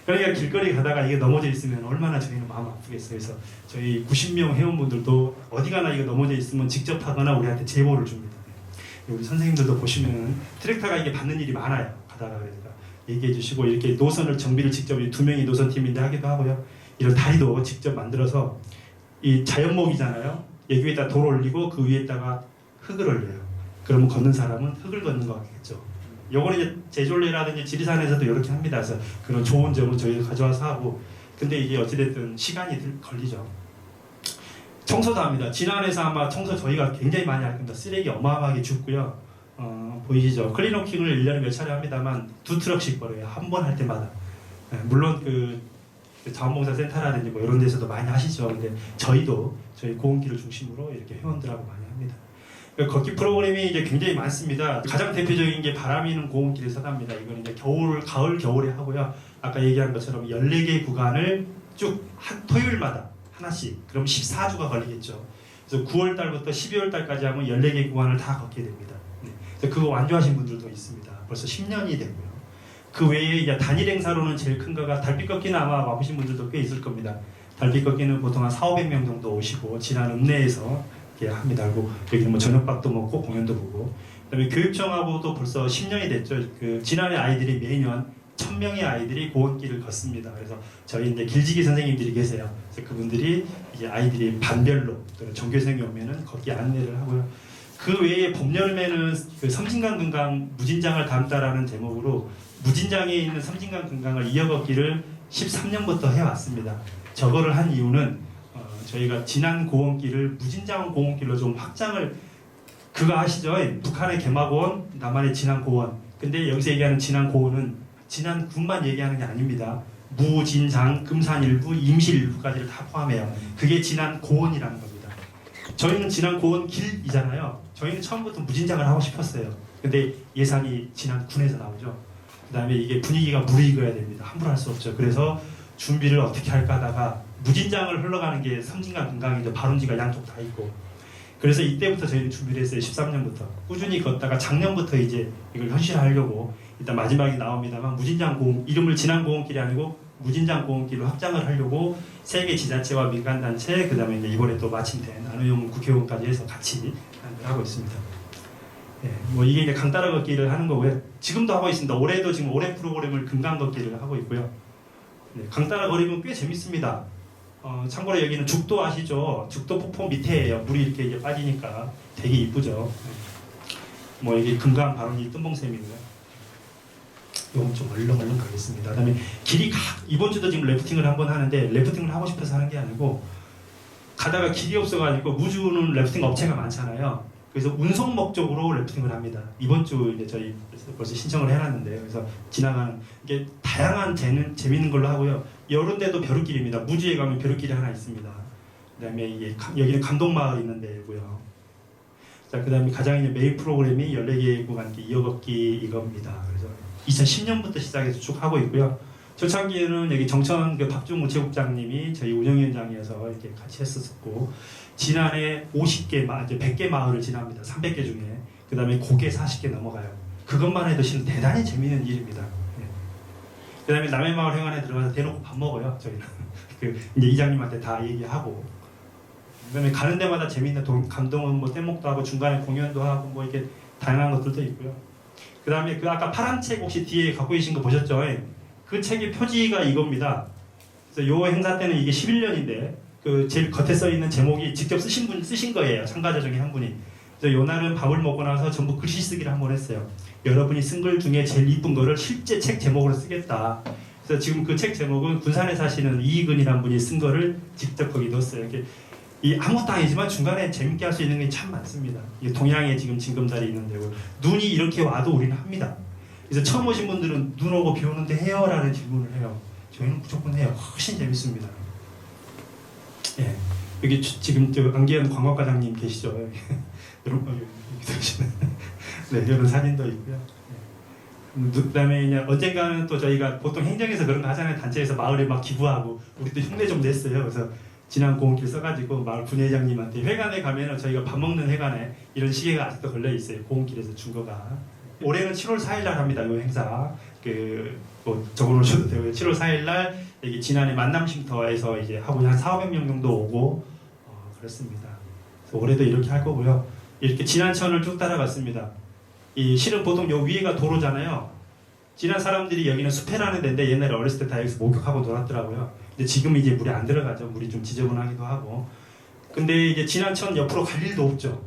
[SPEAKER 3] 그러니까 길거리 가다가 이게 넘어져 있으면 얼마나 저희는 마음 아프겠어요. 그래서 저희 90명 회원분들도 어디 가나 이거 넘어져 있으면 직접 하거나 우리한테 제보를 줍니다. 우리 선생님들도 보시면 트랙터가 이게 받는 일이 많아요. 가다가 그러니까 얘기해 주시고 이렇게 노선을 정비를 직접 2명이 노선팀인데 하기도 하고요. 이런 다리도 직접 만들어서 이 자연목이잖아요. 여기에다 돌 올리고 그 위에다가 흙을 올려요. 그러면 걷는 사람은 흙을 걷는 것 같겠죠. 요거는 이제 제졸레라든지 지리산에서도 이렇게 합니다. 그래서 그런 좋은 점은 저희가 가져와서 하고, 근데 이게 어찌됐든 시간이 걸리죠. 청소도 합니다. 진안에서 아마 청소 저희가 굉장히 많이 할 겁니다. 쓰레기 어마어마하게 줍고요. 보이시죠? 클린워킹을 1년에 몇 차례 합니다만 2트럭씩 벌어요. 한 번 할 때마다. 물론 그 자원봉사센터라든지 뭐 이런 데서도 많이 하시죠. 근데 저희도 저희 고온길을 중심으로 이렇게 회원들하고 많이 합니다. 걷기 프로그램이 이제 굉장히 많습니다. 가장 대표적인 게 바람이는 고온길의 서답니다. 이건 이제 가을, 겨울에 하고요. 아까 얘기한 것처럼 14개 구간을 쭉 토요일마다 하나씩. 그럼 14주가 걸리겠죠. 그래서 9월 달부터 12월 달까지 하면 14개 구간을 다 걷게 됩니다. 네. 그래서 그거 완주하신 분들도 있습니다. 벌써 10년이 되고요. 그 외에 이제 단일 행사로는 제일 큰 거가 달빛 걷기는 아마 와보신 분들도 꽤 있을 겁니다. 달빛 걷기는 보통 한 4,500명 정도 오시고 진안 읍내에서 이렇게 합니다. 그리고 여기는 뭐 저녁밥도 먹고 공연도 보고. 그다음에 교육청하고도 벌써 10년이 됐죠. 그 진안의 아이들이 매년 1,000명의 아이들이 고온길을 걷습니다. 그래서 저희 이제 길지기 선생님들이 계세요. 그래서 그분들이 이제 아이들이 반별로 또는 전교생이 오면은 걷기 안내를 하고요. 그 외에 봄 여름에는 그 섬진강 금강 무진장을 담다라는 제목으로 무진장에 있는 섬진강 금강을 이어걷기를 13년부터 해왔습니다. 저거를 한 이유는 저희가 진안 고온길을 무진장 고온길로 좀 확장을, 그거 아시죠? 북한의 개마고원, 남한의 진안 고원. 근데 여기서 얘기하는 진안 고원은 진안군만 얘기하는 게 아닙니다. 무진장, 금산 일부, 임실 일부까지를 다 포함해요. 그게 진안 고원이라는 겁니다. 저희는 진안 고원 길이잖아요. 저희는 처음부터 무진장을 하고 싶었어요. 근데 예산이 진안군에서 나오죠. 그 다음에 이게 분위기가 무르익어야 됩니다. 함부로 할 수 없죠. 그래서 준비를 어떻게 할까 하다가 무진장을 흘러가는 게 섬진강 금강이죠. 발원지가 양쪽 다 있고. 그래서 이때부터 저희는 준비를 했어요. 13년부터. 꾸준히 걷다가 작년부터 이제 이걸 현실화하려고, 일단 마지막에 나옵니다만 무진장 고온, 이름을 진안 고온길이 아니고 무진장 고온길로 확장을 하려고 세계 지자체와 민간단체, 그 다음에 이번에 또 마침된 안우용 국회의원까지 해서 같이 하고 있습니다. 네, 뭐 이게 이제 강따라 걷기를 하는 거고요. 지금도 하고 있습니다. 올해도 지금 올해 프로그램을 금강 걷기를 하고 있고요. 네, 강따라 거리면 꽤 재밌습니다. 참고로 여기는 죽도 아시죠? 죽도 폭포 밑에예요. 물이 이렇게 이제 빠지니까 되게 이쁘죠. 뭐 이게 금강 발원이 뜬봉샘이고요. 이건 좀 얼렁얼렁 가겠습니다. 그다음에 길이 이번 주도 지금 래프팅을 한번 하는데, 래프팅을 하고 싶어서 하는 게 아니고 가다가 길이 없어가지고, 무주는 래프팅 업체가 많잖아요. 그래서 운송 목적으로 래프팅을 합니다. 이번 주 이제 저희 벌써 신청을 해놨는데, 그래서 지나가는 이게 다양한 재밌는 걸로 하고요. 여러 데도 벼룩길입니다. 무주에 가면 벼룩길이 하나 있습니다. 그다음에 이게 여기는 감동마을 있는 데고요. 자, 그다음에 가장 이제 메인 프로그램이 14개 구간 이어걷기 이겁니다. 그래서 2010년부터 시작해서 쭉 하고 있고요. 초창기에는 여기 정천 그 박준우 체육장님이 저희 운영위원장이어서 이렇게 같이 했었고, 진안에 50개, 이제 100개 마을을 지납니다. 300개 중에. 그 다음에 고개 40개 넘어가요. 그것만 해도 실은 대단히 재미있는 일입니다. 네. 그 다음에 남해 마을 행안에 들어가서 대놓고 밥 먹어요. 저희는. 그 이제 이장님한테 다 얘기하고. 그 다음에 가는 데마다 재미있는 감동은 뭐 뗏목도 하고 중간에 공연도 하고 뭐 이렇게 다양한 것들도 있고요. 그 다음에 그 아까 파란 책 혹시 뒤에 갖고 계신 거 보셨죠? 그 책의 표지가 이겁니다. 그래서 요 행사 때는 이게 11년인데 그 제일 겉에 써 있는 제목이 직접 쓰신 거예요. 참가자 중에 한 분이. 그래서 요 날은 밥을 먹고 나서 전부 글씨 쓰기를 한번 했어요. 여러분이 쓴 글 중에 제일 이쁜 거를 실제 책 제목으로 쓰겠다. 그래서 지금 그 책 제목은 군산에 사시는 이익은이라는 분이 쓴 거를 직접 거기 넣었어요. 이렇게 이 아무것도 아니지만 중간에 재밌게 할 수 있는 게 참 많습니다. 이게 동양에 지금 징검다리 있는 데고, 눈이 이렇게 와도 우리는 합니다. 그래서 처음 오신 분들은 눈 오고 비 오는데 해요? 라는 질문을 해요. 저희는 무조건 해요. 훨씬 재밌습니다. 예, 여기 지금 저 안기현 광학과장님 계시죠? 여러분 여기 계시네. 네, 이런 사진도 있고요. 네. 그다음에 이제 언젠가는 또 저희가 보통 행정에서 그런 거 하잖아요. 단체에서 마을에 막 기부하고 우리도 흉내 좀 냈어요. 그래서 지난 고은길 써가지고 마을 분회장님한테 회관에 가면은 저희가 밥 먹는 회관에 이런 시계가 아직도 걸려 있어요. 고은길에서 준 거가. 올해는 7월 4일 날 합니다. 이 행사. 뭐 적어놓으셔도 되고요. 7월 4일 날 여기 지난해 만남쉼터에서 이제 하고 한 400명 정도 오고 그렇습니다. 그래서 올해도 이렇게 할 거고요. 이렇게 지난천을 쭉 따라갔습니다. 이 실은 보통 요 위에가 도로잖아요. 지난 사람들이 여기는 숲해라는 데인데 옛날에 어렸을 때 다 여기서 목욕하고 놀았더라고요. 근데 지금 이제 물이 안 들어가죠. 물이 좀 지저분하기도 하고. 근데 이제 지난천 옆으로 갈 일도 없죠.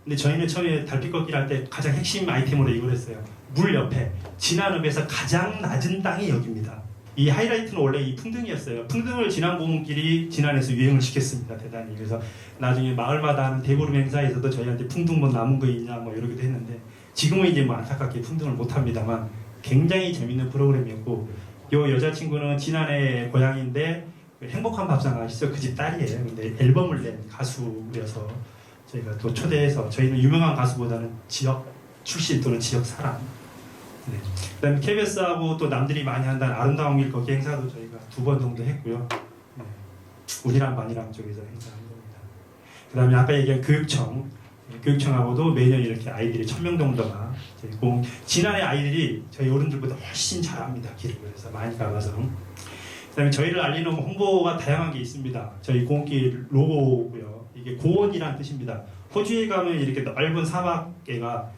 [SPEAKER 3] 근데 저희는 처음에 달빛 걷기를 할 때 가장 핵심 아이템으로 이걸 했어요. 물 옆에 진안읍에서 가장 낮은 땅이 여기입니다. 이 하이라이트는 원래 이 풍등이었어요. 풍등을 지난고문길이 진안에서 유행을 시켰습니다. 대단히. 그래서 나중에 마을마다 하는 대보름 행사에서도 저희한테 풍등 뭐 남은 거 있냐 뭐 이러기도 했는데 지금은 이제 뭐 안타깝게 풍등을 못 합니다만 굉장히 재밌는 프로그램이었고 요 여자친구는 진안의 고향인데 행복한 밥상 아시죠? 그 집 딸이에요. 근데 앨범을 낸 가수여서 저희가 또 초대해서 저희는 유명한 가수보다는 지역 출신 또는 지역 사람. 네. 그다음에 KBS하고 또 남들이 많이 한다는 아름다운 길 걷기 행사도 저희가 2번 정도 했고요. 네. 운이랑 반이랑 쪽에서 행사한 겁니다. 그다음에 아까 얘기한 교육청, 교육청하고도 매년 이렇게 아이들이 1000명 정도가 저희 지난해 아이들이 저희 어른들보다 훨씬 잘합니다. 길을. 그래서 많이 가봐서. 그다음에 저희를 알리는 홍보가 다양한 게 있습니다. 저희 고은길 로고고요. 이게 고원이라는 뜻입니다. 호주에 가면 이렇게 넓은 사막계가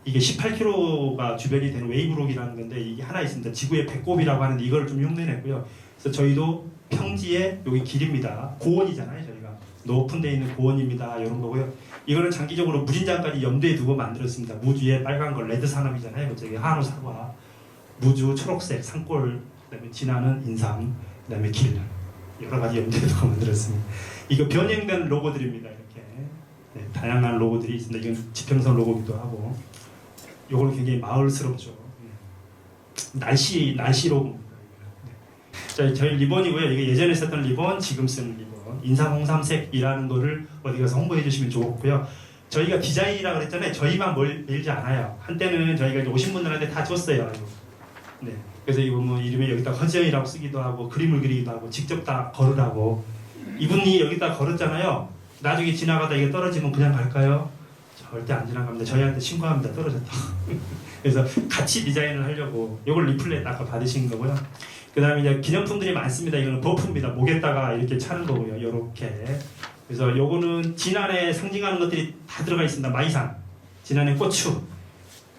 [SPEAKER 3] 이게 18km가 주변이 되는 웨이브록이라는 건데 이게 하나 있습니다. 지구의 배꼽이라고 하는데 이걸 좀 흉내냈고요. 그래서 저희도 평지에 여기 길입니다. 고원이잖아요. 저희가 높은 데 있는 고원입니다. 이런 거고요. 이거는 장기적으로 무진장까지 염두에 두고 만들었습니다. 무주에 빨간 걸 레드 산업이잖아요. 저기 한우 사과, 무주 초록색 산골, 그다음에 진안은 인삼, 그다음에 길 여러 가지 염두에 두고 만들었습니다. 이거 변형된 로고들입니다. 이렇게 네, 다양한 로고들이 있습니다. 이건 지평선 로고기도 하고. 요거는 굉장히 마을스럽죠. 날씨 로고입니다. 자, 저희 리본이고요. 이게 예전에 썼던 리본, 지금 쓰는 리본. 인삼 홍삼색이라는 거를 어디 가서 홍보해 주시면 좋고요. 저희가 디자인이라고 그랬잖아요. 저희만 밀지 않아요. 한때는 저희가 이제 오신 분들한테 다 줬어요. 네. 그래서 이거 뭐 이름에 여기다 허지영이라고 쓰기도 하고 그림을 그리기도 하고 직접 다 걸으라고. 이분이 여기다 걸었잖아요. 나중에 지나가다 이게 떨어지면 그냥 갈까요? 절대 안 지나갑니다. 저희한테 신고합니다. 떨어졌다. 그래서 같이 디자인을 하려고 이걸 리플렛 아까 받으신 거고요. 그 다음에 이제 기념품들이 많습니다. 이거는 버프입니다. 목에다가 이렇게 차는 거고요. 이렇게. 그래서 요거는 진안에 상징하는 것들이 다 들어가 있습니다. 마이산, 진안의 고추,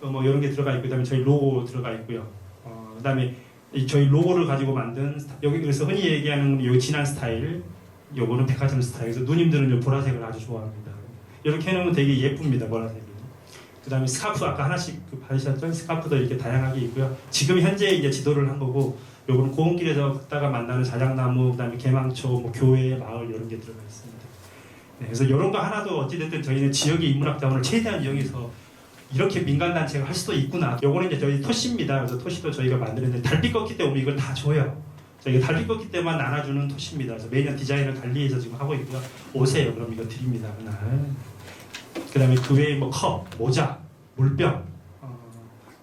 [SPEAKER 3] 뭐 이런 게 들어가 있고, 그다음에 저희 로고 들어가 있고요. 그다음에 저희 로고를 가지고 만든 여기 그래서 흔히 얘기하는 요 진안 스타일, 요거는 백화점 스타일. 그래서 누님들은 요 보라색을 아주 좋아합니다. 이렇게 해놓으면 되게 예쁩니다. 보라색이. 그다음에 스카프 아까 하나씩 받으셨던 스카프도 이렇게 다양하게 있고요. 지금 현재 이제 지도를 한 거고. 요거는 고은길에서 걷다가 만나는 자작나무, 그다음에 개망초, 뭐 교회, 마을 이런 게 들어가 있습니다. 네, 그래서 이런 거 하나도 어찌됐든 저희는 지역의 인문학 자원을 최대한 이용해서 이렇게 민간 단체가 할 수도 있구나. 요거는 이제 저희 토시입니다. 그래서 토시도 저희가 만드는데 달빛 걷기 때 오면 이걸 다 줘요. 저희가 달빛 걷기 때만 나눠주는 토시입니다. 그래서 매년 디자인을 달리해서 지금 하고 있고요. 오세요. 그럼 이거 드립니다. 그날. 그다음에 그 외에 뭐 컵, 모자, 물병,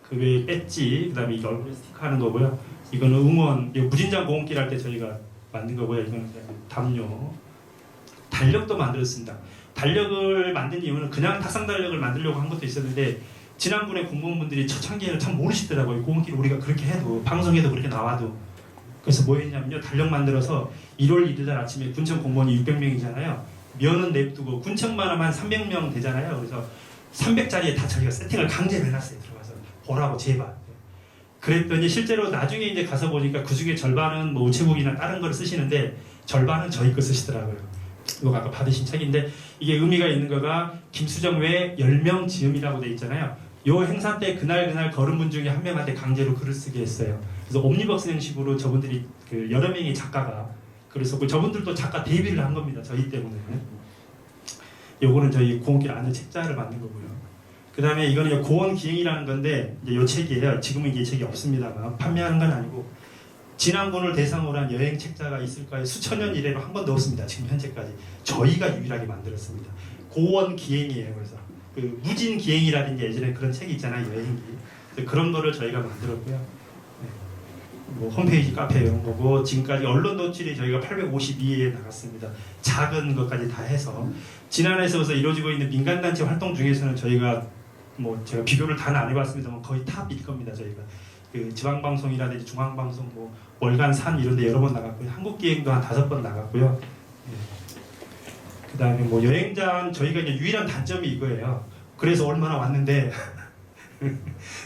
[SPEAKER 3] 그 외에 배지, 그다음에 이거 얼굴에 스티커하는 거고요. 이거는 응원, 무진장 고은길 할 때 저희가 만든 거고요. 이거는 담요, 달력도 만들었습니다. 달력을 만든 이유는 그냥 탁상 달력을 만들려고 한 것도 있었는데 지난번에 공무원분들이 초창기에는 참 모르시더라고요. 고은길 우리가 그렇게 해도 방송에도 그렇게 나와도. 그래서 뭐 했냐면요. 달력 만들어서 1월 1일 날 아침에 군청 공무원이 600명이잖아요. 면은 냅두고 군청만 하면 한 300명 되잖아요. 그래서 300자리에 다 저희가 세팅을 강제로 해놨어요. 들어가서 보라고 제발. 그랬더니 실제로 나중에 이제 가서 보니까 그 중에 절반은 뭐 우체국이나 다른 걸 쓰시는데 절반은 저희 거 쓰시더라고요. 이거 아까 받으신 책인데 이게 의미가 있는 거가 김수정 외에 10명 지음이라고 돼 있잖아요. 요 행사 때 그날 걸은 분 중에 한 명한테 강제로 글을 쓰게 했어요. 그래서 옴니버스 형식으로 저분들이 그 여러 명의 작가가 그래서 저분들도 작가 데뷔를 한 겁니다. 저희 때문에. 요거는 저희 고은길 안에 책자를 만든 거고요. 그 다음에 이거는 고원 기행이라는 건데 이제 요 책이에요. 지금은 이게 책이 없습니다만 판매하는 건 아니고 진안군을 대상으로 한 여행 책자가 있을까요? 수천 년 이래로 한 번도 없습니다. 지금 현재까지 저희가 유일하게 만들었습니다. 고원 기행이에요. 그래서 그 무진 기행이라든지 예전에 그런 책이 있잖아요. 여행기 그런 거를 저희가 만들었고요. 네. 뭐 홈페이지 카페 이런 거고 지금까지 언론 노출이 저희가 852에 나갔습니다. 작은 것까지 다 해서 지난해에서 이루어지고 있는 민간단체 활동 중에서는 저희가 뭐 제가 비교를 다 안 해봤습니다만 거의 탑일 겁니다. 저희가 그 지방방송이라든지 중앙방송 뭐 월간 산 이런 데 여러 번 나갔고요. 한국기행도 한 5번 나갔고요. 그 다음에 뭐 여행자 저희가 이제 유일한 단점이 이거예요. 그래서 얼마나 왔는데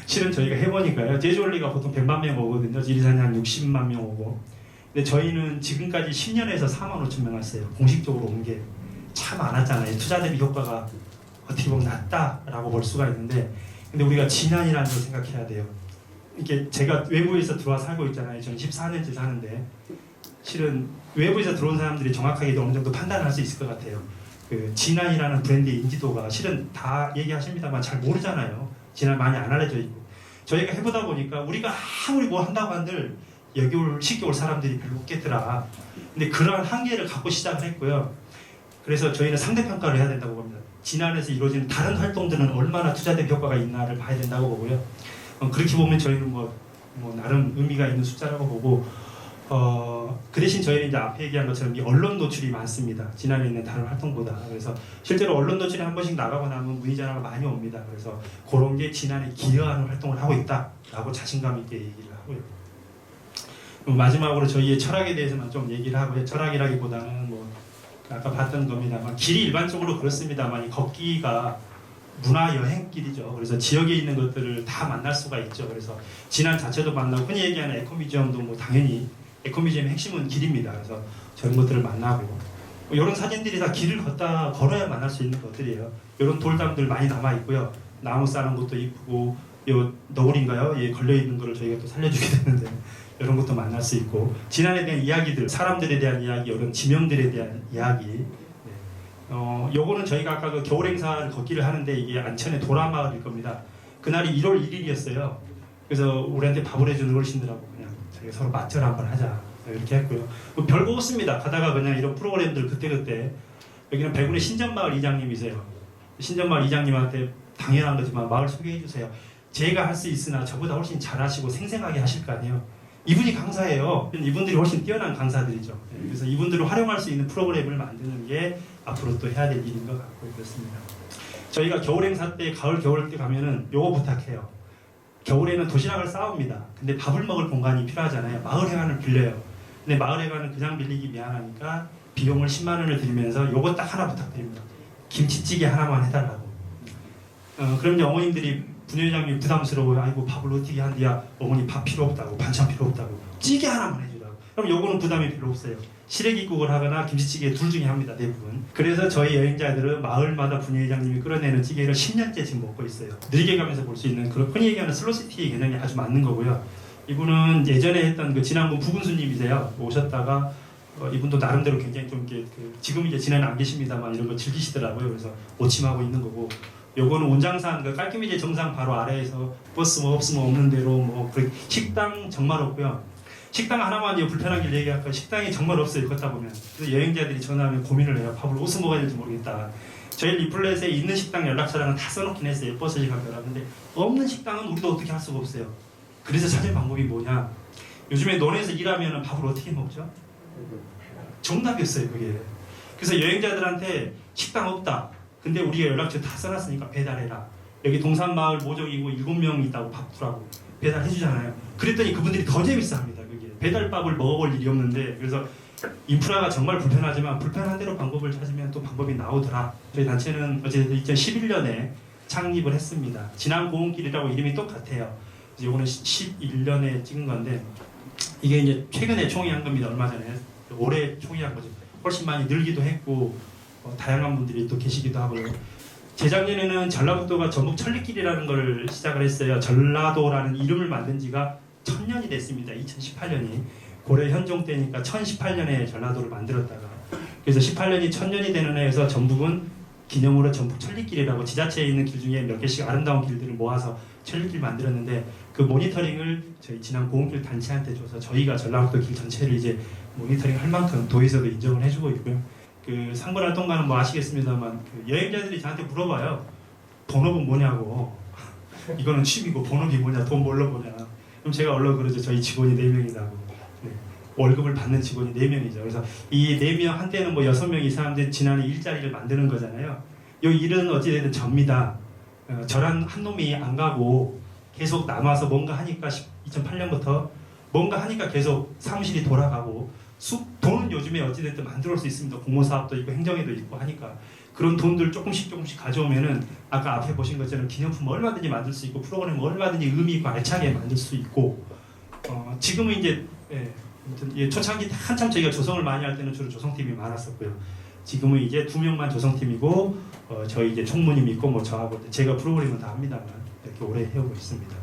[SPEAKER 3] 실은 저희가 해보니까요. 제주올리가 보통 100만 명 오거든요. 지리산이 한 60만 명 오고. 근데 저희는 지금까지 10년에서 4만 5천 명 왔어요. 공식적으로 온 게 참 많았잖아요. 투자 대비 효과가 어떻게 보면 낮다라고 볼 수가 있는데, 근데 우리가 진안이라는 걸 생각해야 돼요. 이게 제가 외부에서 들어와 살고 있잖아요. 저는 14년째 사는데 실은 외부에서 들어온 사람들이 정확하게 어느 정도 판단할 수 있을 것 같아요. 그 진안이라는 브랜드의 인지도가 실은 다 얘기하십니다만 잘 모르잖아요. 진안 많이 안 알려져 있고 저희가 해보다 보니까 우리가 아무리 뭐 한다고 한들 여기 올 쉽게 올 사람들이 별로 없겠더라. 근데 그러한 한계를 갖고 시작을 했고요. 그래서 저희는 상대평가를 해야 된다고 봅니다. 진안에서 이루어지는 다른 활동들은 얼마나 투자 대비 효과가 있나를 봐야 된다고 보고요. 그렇게 보면 저희는 뭐 나름 의미가 있는 숫자라고 보고 그 대신 저희는 이제 앞에 얘기한 것처럼 이 언론 노출이 많습니다. 진안에 있는 다른 활동보다. 그래서 실제로 언론 노출이 한 번씩 나가고 나면 문의 전화가 많이 옵니다. 그래서 그런 게 진안에 기여하는 활동을 하고 있다라고 자신감 있게 얘기를 하고요. 마지막으로 저희의 철학에 대해서만 좀 얘기를 하고요. 철학이라기보다는 뭐 아까 봤던 겁니다만 길이 일반적으로 그렇습니다만 이 걷기가 문화 여행길이죠. 그래서 지역에 있는 것들을 다 만날 수가 있죠. 그래서 진안 자체도 만나고 흔히 얘기하는 에코뮤지엄도 뭐 당연히 에코뮤지엄의 핵심은 길입니다. 그래서 저런 것들을 만나고 이런 사진들이 다 길을 걸어야 만날 수 있는 것들이에요. 이런 돌담들 많이 남아 있고요. 나무 싸는 것도 이쁘고 요 너구리인가요? 예, 걸려 있는 거를 저희가 또 살려주게 되는데 이런 것도 만날 수 있고 진안에 대한 이야기들, 사람들에 대한 이야기, 이런 지명들에 대한 이야기. 요거는 저희가 아까 그 겨울 행사를 걷기를 하는데 이게 안천의 도라마을일 겁니다. 그날이 1월 1일이었어요. 그래서 우리한테 밥을 해주는 어르신들하고 그냥 저희가 서로 맞절 한번 하자 이렇게 했고요. 뭐 별거 없습니다. 가다가 그냥 이런 프로그램들 그때그때 여기는 백운의 신전마을 이장님이세요. 신전마을 이장님한테 당연한 거지만 마을 소개해 주세요. 제가 할 수 있으나 저보다 훨씬 잘하시고 생생하게 하실 거 아니에요. 이분이 강사예요. 이분들이 훨씬 뛰어난 강사들이죠. 그래서 이분들을 활용할 수 있는 프로그램을 만드는 게 앞으로 또 해야 될 일인 것 같고 그렇습니다. 저희가 겨울 행사 때, 가을 겨울 때 가면은 요거 부탁해요. 겨울에는 도시락을 싸웁니다. 근데 밥을 먹을 공간이 필요하잖아요. 마을 회관을 빌려요. 근데 마을 회관은 그냥 빌리기 미안하니까 비용을 10만 원을 드리면서 요거 딱 하나 부탁드립니다. 김치찌개 하나만 해달라고. 그럼 이제 어머님들이 부녀회장님 부담스러워요. 아이고 밥을 어떻게 한디야. 어머니 밥 필요 없다고, 반찬 필요 없다고, 찌개 하나만 해주라고. 그럼 요거는 부담이 별로 없어요. 시래기국을 하거나 김치찌개 둘 중에 합니다. 대부분. 그래서 저희 여행자들은 마을마다 부녀회장님이 끓여내는 찌개를 10년째 지금 먹고 있어요. 느리게 가면서 볼 수 있는 그런 흔히 얘기하는 슬로시티 개념이 아주 맞는 거고요. 이분은 예전에 했던 그 진안군 부군수님이세요. 오셨다가 이분도 나름대로 굉장히 좀 이렇게 지금 이제 진안에 안 계십니다만 이런 거 즐기시더라고요. 그래서 오침하고 있는 거고. 요거는 온장산 그 깔기미제 정상 바로 아래에서 버스 뭐 없으면 없는 대로 뭐 식당 정말 없고요. 식당 하나만 불편한 길 얘기할까요? 식당이 정말 없어요. 걷다 보면. 그래서 여행자들이 전화하면 고민을 해요. 밥을 어디서 먹어야 될지 모르겠다. 저희 리플렛에 있는 식당 연락처랑은 다 써놓긴 했어요. 버스 시간표라. 근데 없는 식당은 우리도 어떻게 할 수가 없어요. 그래서 찾을 방법이 뭐냐? 요즘에 논에서 일하면 밥을 어떻게 먹죠? 정답이었어요. 그게. 그래서 여행자들한테 식당 없다. 근데 우리가 연락처 다 써놨으니까 배달해라. 여기 동산마을 모종이고 7명 있다고 밥 주라고 배달해주잖아요. 그랬더니 그분들이 더 재밌어합니다. 그게 배달밥을 먹어볼 일이 없는데. 그래서 인프라가 정말 불편하지만 불편한 대로 방법을 찾으면 또 방법이 나오더라. 저희 단체는 어쨌든 2011년에 창립을 했습니다. 진안고흥길이라고 이름이 똑같아요. 이거는 11년에 찍은 건데 이게 이제 최근에 총회한 겁니다. 얼마 전에 올해 총회한 거죠. 훨씬 많이 늘기도 했고 다양한 분들이 또 계시기도 하고요. 재작년에는 전라북도가 전북 천리길이라는 걸 시작을 했어요. 전라도라는 이름을 만든 지가 1000년이 됐습니다. 2018년이 고려 현종 때니까 1018년에 전라도를 만들었다가 그래서 18년이 1000년이 되는 해에서 전북은 기념으로 전북 천리길이라고 지자체에 있는 길 중에 몇 개씩 아름다운 길들을 모아서 천리길 만들었는데 그 모니터링을 저희 진안고흥길 단체한테 줘서 저희가 전라북도 길 전체를 이제 모니터링 할 만큼 도에서도 인정을 해주고 있고요. 그 상권활동가는 뭐 아시겠습니다만 그 여행자들이 저한테 물어봐요. 본업은 뭐냐고. 이거는 취미고 본업이 뭐냐, 돈 뭘로 보냐. 그럼 제가 얼른 그러죠. 저희 직원이 4명이라고. 월급을 받는 직원이 4명이죠. 그래서 이 4명 한때는 뭐 6명 이 사람들 지난해 일자리를 만드는 거잖아요. 이 일은 어찌됐든 접니다. 저랑 한 놈이 안 가고 계속 남아서 뭔가 하니까 2008년부터 뭔가 하니까 계속 사무실이 돌아가고 돈은 요즘에 어찌됐든 만들어 올 수 있습니다. 공모사업도 있고 행정에도 있고 하니까 그런 돈들 조금씩 가져오면은 아까 앞에 보신 것처럼 기념품 얼마든지 만들 수 있고 프로그램 얼마든지 의미 있고 알차게 만들 수 있고 지금은 이제 아무튼 초창기 한참 저희가 조성을 많이 할 때는 주로 조성팀이 많았었고요. 지금은 이제 2명만 조성팀이고 저희 이제 총무님 있고 뭐 저하고 제가 프로그램은 다 합니다만 이렇게 오래 해오고 있습니다.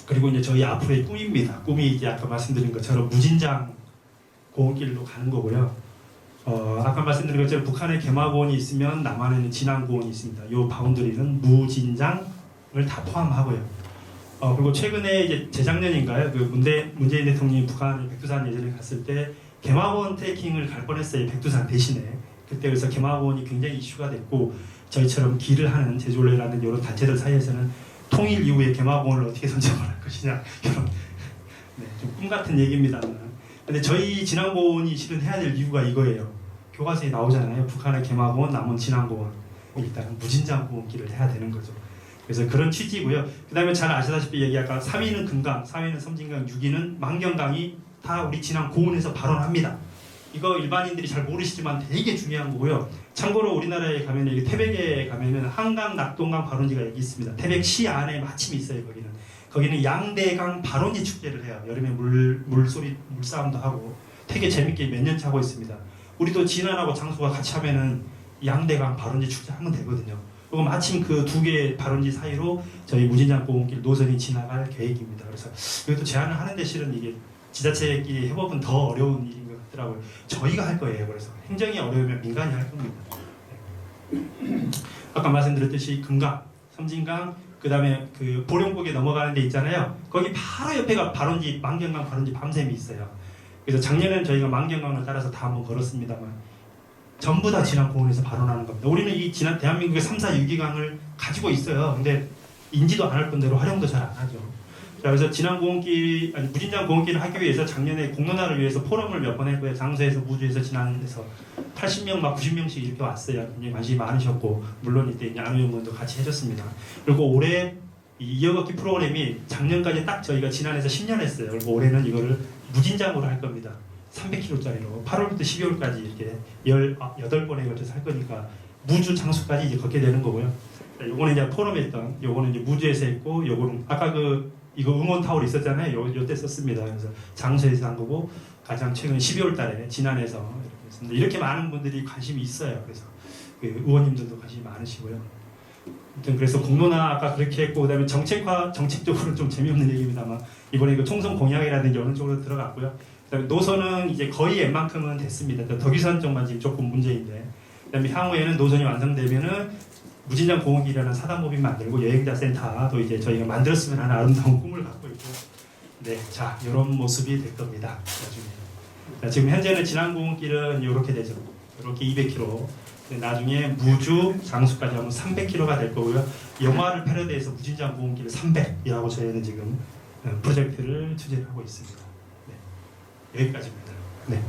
[SPEAKER 3] 그리고 이제 저희 앞으로의 꿈입니다. 꿈이 이제 아까 말씀드린 것처럼 무진장 고원길로 가는 거고요. 아까 말씀드린 것처럼 북한에 개마고원이 있으면 남한에는 진안고원이 있습니다. 이 바운더리는 무진장을 다 포함하고요. 그리고 최근에 이제 재작년인가요? 그 문재인 대통령이 북한 백두산 예전에 갔을 때 개마고원 트레킹을 갈 뻔했어요. 백두산 대신에. 그때 그래서 개마고원이 굉장히 이슈가 됐고 저희처럼 길을 하는 제주올레라는 이런 단체들 사이에서는 통일 이후에 개마고원을 어떻게 선정을 할 것이냐 이런 좀 꿈 같은 얘기입니다만. 근데 저희 진안고원이 실은 해야 될 이유가 이거예요. 교과서에 나오잖아요. 북한의 개마고원, 남은 진안고원. 일단 무진장 고원길을 해야 되는 거죠. 그래서 그런 취지고요. 그 다음에 잘 아시다시피 여기 아까 3위는 금강, 4위는 섬진강, 6위는 만경강이 다 우리 진안 고원에서 발원합니다. 이거 일반인들이 잘 모르시지만 되게 중요한 거고요. 참고로 우리나라에 가면 여기 태백에 가면은 한강, 낙동강 발원지가 여기 있습니다. 태백시 안에 마침 있어요. 거기는 양대강 발원지 축제를 해요. 여름에 물싸움도 하고 되게 재밌게 몇 년째 하고 있습니다. 우리도 진안하고 장수가 같이 하면은 양대강 발원지 축제 하면 되거든요. 그리고 마침 그 2개의 발원지 사이로 저희 무진장 고원길 노선이 지나갈 계획입니다. 그래서 이것도 제안을 하는데 실은 이게 지자체끼리 협업은 더 어려운 일인 것 같더라고요. 저희가 할 거예요. 그래서 행정이 어려우면 민간이 할 겁니다. 아까 말씀드렸듯이 금강, 섬진강, 그 다음에 그 보령국에 넘어가는 데 있잖아요. 거기 바로 옆에가 발원지, 만경강 발원지 밤샘이 있어요. 그래서 작년에는 저희가 만경강을 따라서 다 한번 걸었습니다만 전부 다 진안고원에서 발원하는 겁니다. 우리는 이 대한민국의 3, 4 유기강을 가지고 있어요. 근데 인지도 안 할 뿐더러 활용도 잘 안 하죠. 자, 그래서 무진장 고원길을 하기 위해서 작년에 공론화를 위해서 포럼을 몇 번 했고요. 장소에서 무주에서 진안에서 80명 막 90명씩 이렇게 왔어요. 굉장히 관심이 많으셨고 물론 이때 안우영군도 같이 해줬습니다. 그리고 올해 이 이어걷기 프로그램이 작년까지 딱 저희가 진안에서 10년 했어요. 그리고 올해는 이거를 무진장으로 할 겁니다. 300km짜리로 8월부터 12월까지 이렇게 18번에 걸쳐서 할 거니까 무주 장수까지 이제 걷게 되는 거고요. 요거는 이제 포럼에 했던, 요거는 이제 무주에서 했고, 요거는 아까 이거 응원 타월 있었잖아요. 요때 썼습니다. 그래서 장소에서 한 거고 가장 최근 12월달에 진안에서 이렇게 했습니다. 이렇게 많은 분들이 관심이 있어요. 그래서 그 의원님들도 관심이 많으시고요. 아무튼 그래서 공론화 아까 그렇게 했고 그다음에 정책적으로는 좀 재미없는 얘기입니다만 이번에 이거 총선 공약이라든지 어느 쪽으로 들어갔고요. 그다음에 노선은 이제 거의 웬만큼은 됐습니다. 덕유산 쪽만 지금 조금 문제인데 그다음에 향후에는 노선이 완성되면은 무진장 고원길이라는 사단법인 만들고 여행자 센터도 이제 저희가 만들었으면 하는 아름다운 꿈을 갖고 있고 네, 자 이런 모습이 될 겁니다. 나중에. 자, 지금 현재는 진안고원길은 이렇게 되죠. 이렇게 200km. 나중에 무주 장수까지 하면 300km가 될 거고요. 영화를 패러디해서 무진장 고원길 300이라고 저희는 지금 프로젝트를 추진하고 있습니다. 네, 여기까지입니다. 네.